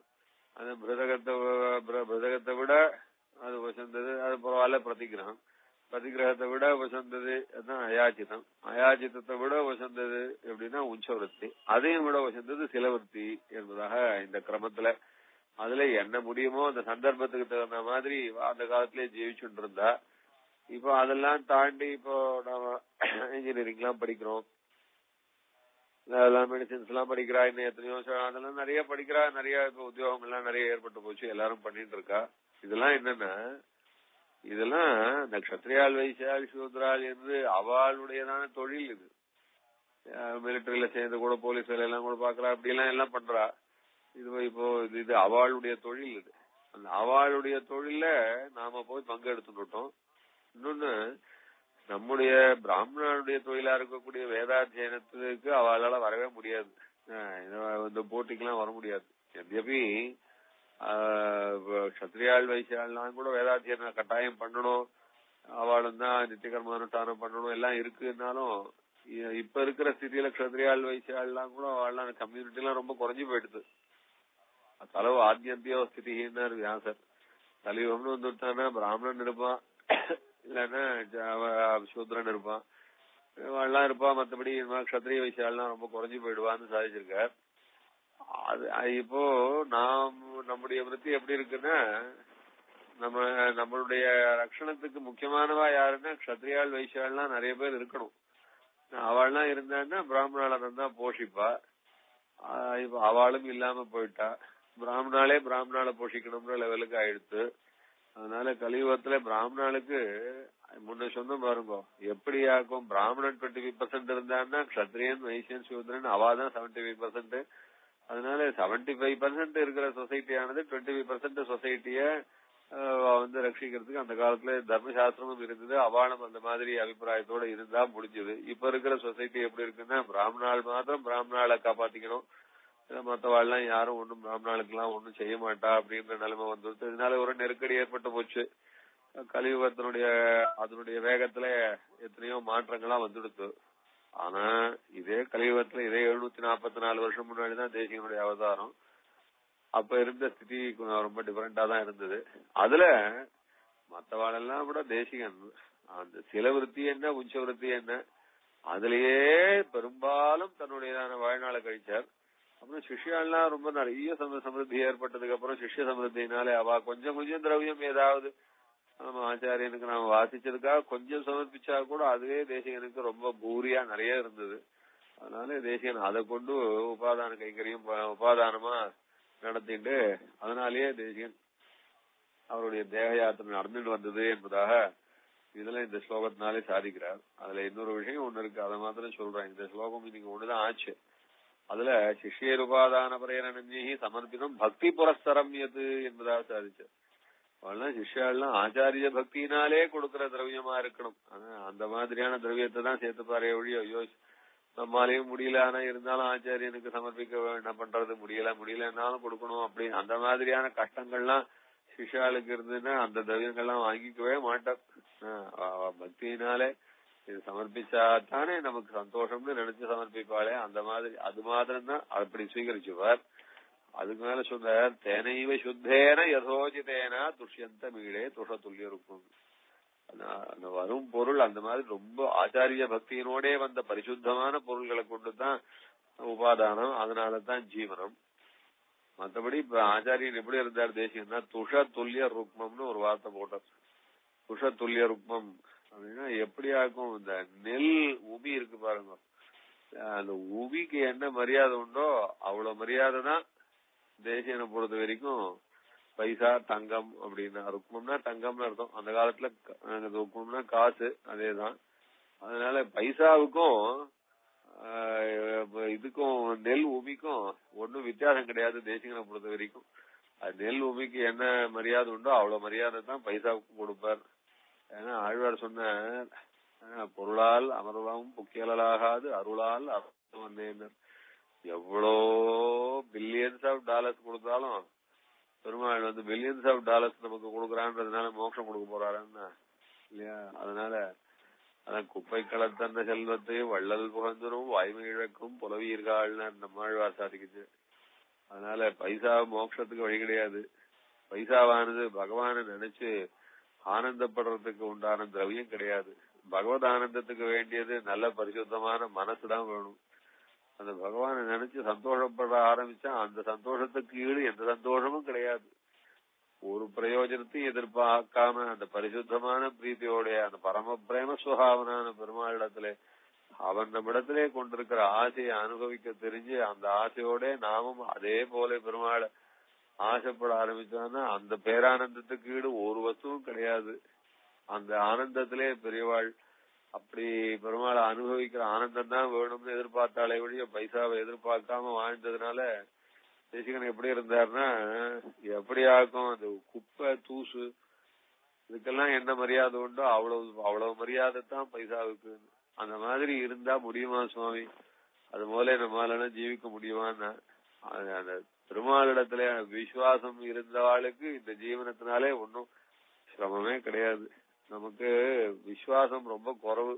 அந்த மிருதகத்தை விட அது வசந்தது. அது பரவாயில்ல பிரதிகிரகம், பிரதிகிரகத்தை விட வசந்தது அதுதான் அயாச்சிதம், அயாச்சிதத்தை விட வசந்தது எப்படின்னா உஞ்சவருத்தி, அதையும் விட வசந்தது சிலவருத்தி என்பதாக இந்த கிரமத்துல அதுல என்ன முடியுமோ அந்த சந்தர்ப்பத்துக்கு தகுந்த மாதிரி அந்த காலத்திலே ஜீவிச்சுட்டு இருந்தா. இப்போ அதெல்லாம் தாண்டி இப்போ நாம இன்ஜினியரிங் எல்லாம் படிக்கிறோம், அதெல்லாம் மெடிசின்ஸ் எல்லாம் படிக்கிறா, இன்னும் எத்தனையோ அதெல்லாம் நிறைய படிக்கிறா, நிறைய இப்ப உத்தியோகம் எல்லாம் நிறைய ஏற்பட்டு போச்சு, எல்லாரும் பண்ணிட்டு இருக்கா. இதெல்லாம் என்னன்னா இதெல்லாம் இந்த கஷத்திரியால் வைசியால் சூத்ரால் என்று அவளுடையதான தொழில். இது மிலிட்டரியில சேர்ந்து கூட போலீஸ் வேலை எல்லாம் கூட பாக்குறா, அப்படி எல்லாம் பண்றா. இது இப்போ இது அவளுடைய தொழில். இது அந்த அவளுடைய தொழில நாம போய் பங்கெடுத்துட்டோம். இன்னொன்னு நம்முடைய பிராமணனுடைய தொழிலா இருக்கக்கூடிய வேதாத்தியனத்துக்கு அவளால வரவே முடியாது, இந்த போட்டிக்கெல்லாம் வர முடியாது. எத்யபி கஷத்திரியால் வைசியாலாம் கூட வேதாத்தியன கட்டாயம் பண்ணணும், அவளும் தான் நித்தியகர்மானுஷ்டானம் பண்ணணும் எல்லாம் இருக்குன்னாலும் இப்ப இருக்கிற ஸ்திதியில கஷத்திரியால் வைசியாலாம் கூட அவள் கம்யூனிட்டி எல்லாம் ரொம்ப குறைஞ்சு போயிடுது. தலவு ஆத்யந்தியோ ஸ்திதினார் வியாசர். கலியுகம்னு வந்துட்டானா பிராமணன் இருப்பான், இல்லன்னா சூத்ரன் இருப்பான், இவெல்லாம் இருப்பான். மற்றபடி கஷத்திரிய வைசியாலாம் ரொம்ப குறைஞ்சு போயிடுவான்னு சாதிச்சிருக்கார். அது இப்போ நம்முடைய விருத்தி எப்படி இருக்குன்னா நம்மளுடைய ரட்சணத்துக்கு முக்கியமானவா யாருன்னா கஷத்திரியால் வைசியாலாம் நிறைய பேர் இருக்கணும். அவள்லாம் இருந்தான்னா பிராமணாளன் தான் போஷிப்பா. இப்ப அவளும் இல்லாம போயிட்டா, பிராமணாலே பிராமணால போஷிக்கணும்ன்ற லெவலுக்கு ஆயிடுத்து. அதனால கலியுகத்துல பிராமணாளுக்கு முன்ன சொன்ன பாருங்க எப்படி ஆகும். பிராமணன் 25% இருந்தான்னா கஷத்திரியன் வைசியன் சூத்ரன் அவாதான் 75%. அதனால 75% இருக்கிற சொசைட்டியானது 25% சொசைட்டிய ரட்சிக்கிறதுக்கு அந்த காலத்துல தர்மசாஸ்திரமும் இருந்தது. அவாளும் அந்த மாதிரி அபிப்பிராயத்தோட இருந்தா முடிஞ்சது. இப்ப இருக்கிற சொசைட்டி எப்படி இருக்குன்னா பிராமணாள் மாத்திரம் பிராமணாளை காப்பாத்திக்கணும், மத்தவாள்லாம் யாரும் ஒண்ணும் பிராமணாளுக்கு எல்லாம் ஒண்ணும் செய்ய மாட்டா அப்படின்ற நிலைமை வந்துடுது. இதனால ஒரு நெருக்கடி ஏற்பட்டு போச்சு. அதனுடைய வேகத்துல எத்தனையோ மாற்றங்கள்லாம் வந்துடுது. ஆனா இதே கலியுகத்துல இதே 744 வருஷம் முன்னாடிதான் தேசிகனுடைய அவதாரம். அப்ப இருந்த ஸ்திதி ரொம்ப டிஃபரெண்டா தான் இருந்தது. அதுல மத்தவாளெல்லாம் கூட தேசிகன் அந்த சில விருத்தி என்ன உஞ்ச விருத்தி என்ன அதுலயே பெரும்பாலும் தன்னுடையதான வாழ்நாளை கழிச்சார். அப்புறம் சிஷ்யாலாம் ரொம்ப நிறைய சமிருத்தி ஏற்பட்டதுக்கு அப்புறம் சிஷ்ய சமிருத்தினாலே அவ கொஞ்சம் திரவியம் ஏதாவது நம்ம ஆச்சாரியனுக்கு நாம வாசிச்சதுக்காக கொஞ்சம் சமர்ப்பிச்சா கூட அதுவே தேசிகனுக்கு ரொம்ப பூரியா நிறைய இருந்தது. அதனால தேசிகன் அதை கொண்டு உபாதான கைங்கரியம் உபாதானமா நடத்திட்டு அதனாலேயே தேசிகன் அவருடைய தேக யாத்திரை நடந்துட்டு வந்தது என்பதாக இதுல இந்த ஸ்லோகத்தினாலே சாதிக்கிறார். அதுல இன்னொரு விஷயம் ஒண்ணு இருக்கு, அதை மாத்திரம் சொல்றேன். இந்த ஸ்லோகம் இன்னைக்கு ஒண்ணுதான் ஆச்சு. அதுல சிஷ்யர் உபாதான பிரேரணி சமர்ப்பிதம் பக்தி புரஸ்தரம் எது என்பதாக சாதிச்சார். அவெல்லாம் சிஷ்யாலாம் ஆச்சாரிய பக்தினாலே கொடுக்கிற திரவியமா இருக்கணும். அந்த மாதிரியான திரவியத்தை தான் சேர்த்துப்பாரு ஒழிய ஐயோ நம்மாலையும் முடியல, ஆனா இருந்தாலும் ஆச்சாரியனுக்கு சமர்ப்பிக்க என்ன பண்றது, முடியலன்னாலும் கொடுக்கணும் அப்படி அந்த மாதிரியான கஷ்டங்கள்லாம் சிஷ்யாளுக்கு இருந்துன்னா அந்த திரவியங்கள்லாம் வாங்கிக்கவே மாட்டார். பக்தியினாலே இது சமர்ப்பிச்சாத்தானே நமக்கு சந்தோஷம்னு நினைச்சு சமர்ப்பிப்பாளே அந்த மாதிரி அது மாத்திரம் தான் அப்படி சுவீகரிச்சுவார். அதுக்கு மேல சொன்னார் தேனைவ சுத்தேன யதோஜிதேனா துஷ்யந்த மீடே துஷ துல்லியம் இருக்கும். அந்த வரும் பொருள் அந்த மாதிரி ரொம்ப ஆச்சாரிய பக்தியினோடே வந்த பரிசுத்தமான பொருள்களை கொண்டுதான் உபாதானம், அதனாலதான் ஜீவனம். மற்றபடி இப்ப ஆச்சாரியன் எப்படி இருந்தார் தேசியம்னா துஷ துல்லிய ருக்மம்னு ஒரு வார்த்தை போட்டார். துஷ துல்லிய ருக்மம் அப்படின்னா எப்படி ஆகும், இந்த நெல் உபி இருக்கு பாருங்க, அந்த உபிக்கு என்ன மரியாதை உண்டோ அவ்வளவு மரியாதை தான் தேசியனை பொறுத்த வரைக்கும் பைசா தங்கம் அப்படின்னா, ருக்மம்னா தங்கம்னு அர்த்தம். அந்த காலத்துல ருக்மம்னா காசு, அதேதான். அதனால பைசாவுக்கும் இதுக்கும் நெல் உமிக்கும் ஒன்னும் வித்தியாசம் கிடையாது தேசிகனை பொறுத்த வரைக்கும். அது நெல் உமிக்கு என்ன மரியாதை உண்டோ அவ்வளவு மரியாதை தான் பைசாவுக்கும் கொடுப்பார். ஏன்னா ஆழ்வார் சொன்ன பொருளால் அமர்வம் புக்கியலாகாது அருளால் அர்த்தம் வந்தேன். எவ்வளோ பில்லியன்ஸ் ஆஃப் டாலர்ஸ் கொடுத்தாலும் பெருமாள் பில்லியன்ஸ் ஆஃப் டாலர்ஸ் நமக்கு கொடுக்குறான்றதுனால மோட்சம் கொடுக்க போறாருன்னா இல்லையா? அதனால அதான் குப்பை களத்தன்ன செல்வத்தை வள்ளல் புகழ்ந்தரும் வாய்மை இழக்கும் புலவீர்காள்னு நம்மாழ்வார் சாதிக்குது. அதனால பைசா மோட்சத்துக்கு வழி கிடையாது. பைசாவானது பகவானை நினைச்சு ஆனந்தப்படுறதுக்கு உண்டான திரவியம் கிடையாது. பகவத் ஆனந்தத்துக்கு வேண்டியது நல்ல பரிசுத்தமான மனசுதான் வேணும். அந்த பகவானை நினைச்சு சந்தோஷப்பட ஆரம்பிச்சா அந்த சந்தோஷத்துக்கு ஈடு எந்த சந்தோஷமும் கிடையாது. ஒரு பிரயோஜனத்தையும் எதிர்பார்க்காம அந்த பரிசுத்தமான பிரீத்தியோடைய அந்த பரம பிரேம சுகாவனான பெருமாளிடத்திலே அவன் நம்மிடத்திலே கொண்டிருக்கிற ஆசையை அனுபவிக்க தெரிஞ்சு அந்த ஆசையோட நாமும் அதே போல பெருமாளை ஆசைப்பட ஆரம்பிச்சோம்னா அந்த பேரானந்தத்துக்கு ஈடு ஒரு வஸ்துவும் கிடையாது. அந்த ஆனந்தத்திலே பெரியவாள் அப்படி பெருமாளை அனுபவிக்கிற ஆனந்தம் தான் வேணும்னு எதிர்பார்த்தாலே வழிய பைசாவை எதிர்பார்க்காம வாழ்ந்ததுனால தேசிகன் எப்படி இருந்தாருன்னா, எப்படி ஆகும் அந்த குப்பை தூசு இதுக்கெல்லாம் என்ன மரியாதை உண்டோ அவ்வளவு மரியாதை தான் பைசாவுக்கு. அந்த மாதிரி இருந்தா முடியுமா சுவாமி? அது போல நம்மளால ஜீவிக்க முடியுமான்னா, அந்த பெருமாளிடத்துல விசுவாசம் இருந்தவாளுக்கு இந்த ஜீவனத்தினாலே ஒன்னும் சிரமமே கிடையாது. நமக்கு விசுவாசம் ரொம்ப குறைவு.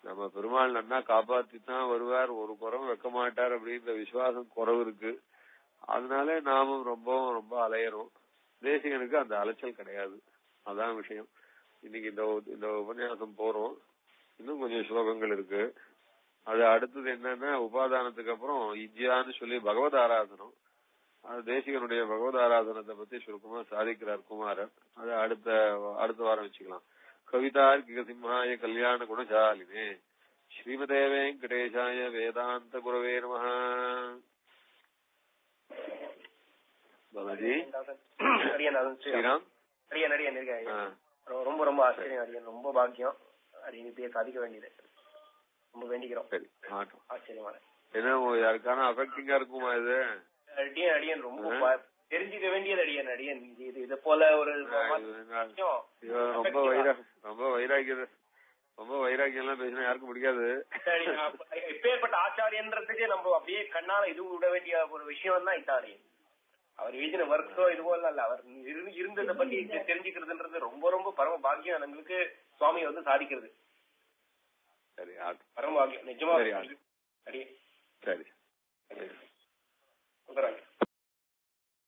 நம்ம பெருமாள் நன்னா காப்பாத்தித்தான் வருவார், ஒரு குறவும் வைக்க மாட்டார் அப்படின்ற விசுவாசம் குறைவு இருக்கு. அதனால நாமும் ரொம்ப அலையறோம். தேசிகனுக்கு அந்த அலைச்சல் கிடையாது. அதான் விஷயம். இன்னைக்கு இந்த உபன்யாசம் போறோம். இன்னும் கொஞ்சம் ஸ்லோகங்கள் இருக்கு. அது அடுத்தது என்னன்னா உபாதானத்துக்கு அப்புறம் இஜ்யான்னு சொல்லி பகவத் ஆராதனம். அது தேசிகனுடைய பகவத் ஆராதனத்தை பத்தி சுருக்கமா சாதிக்கிறார் குமாரர். அது அடுத்த வாரம் வச்சுக்கலாம். கவிதார்க்கிக சிம்ஹாய கல்யாண குணசாலினே ஸ்ரீமதே வெங்கடேசாய வேதாந்த குரவே நமஹ. ரொம்ப ஆச்சரியம் அடியன், ரொம்ப பாக்கியம் அடியன் சாதிக்க வேண்டியது. ரொம்ப வேண்டிக்கிறோம். ஆச்சரியமான என்ன யாருக்கான அஃபெக்டிங்கா இருக்குமா இது? அடியன் ரொம்ப தெரிஞ்சுக்க வேண்டியது அடியன். இது போல ஒரு ரொம்ப வைராக்கியம் எல்லாம் பேசினா யாருக்கும் பிடிக்காது. இப்பேற்பட்ட ஆச்சாரியன்றதுக்கு நம்ம அப்படியே கண்ணால இது விட வேண்டிய ஒரு விஷயம் தான் இத்தாரியன். அவர் எழுதின ஒர்க்கோ இது போல இல்ல, அவர் இருந்ததை பத்தி தெரிஞ்சுக்கிறதுன்றது ரொம்ப பரம பாக்கியம் நம்மளுக்கு. சுவாமியை சாதிக்கிறது பரம பாக்கியம் நிஜமா. சரி.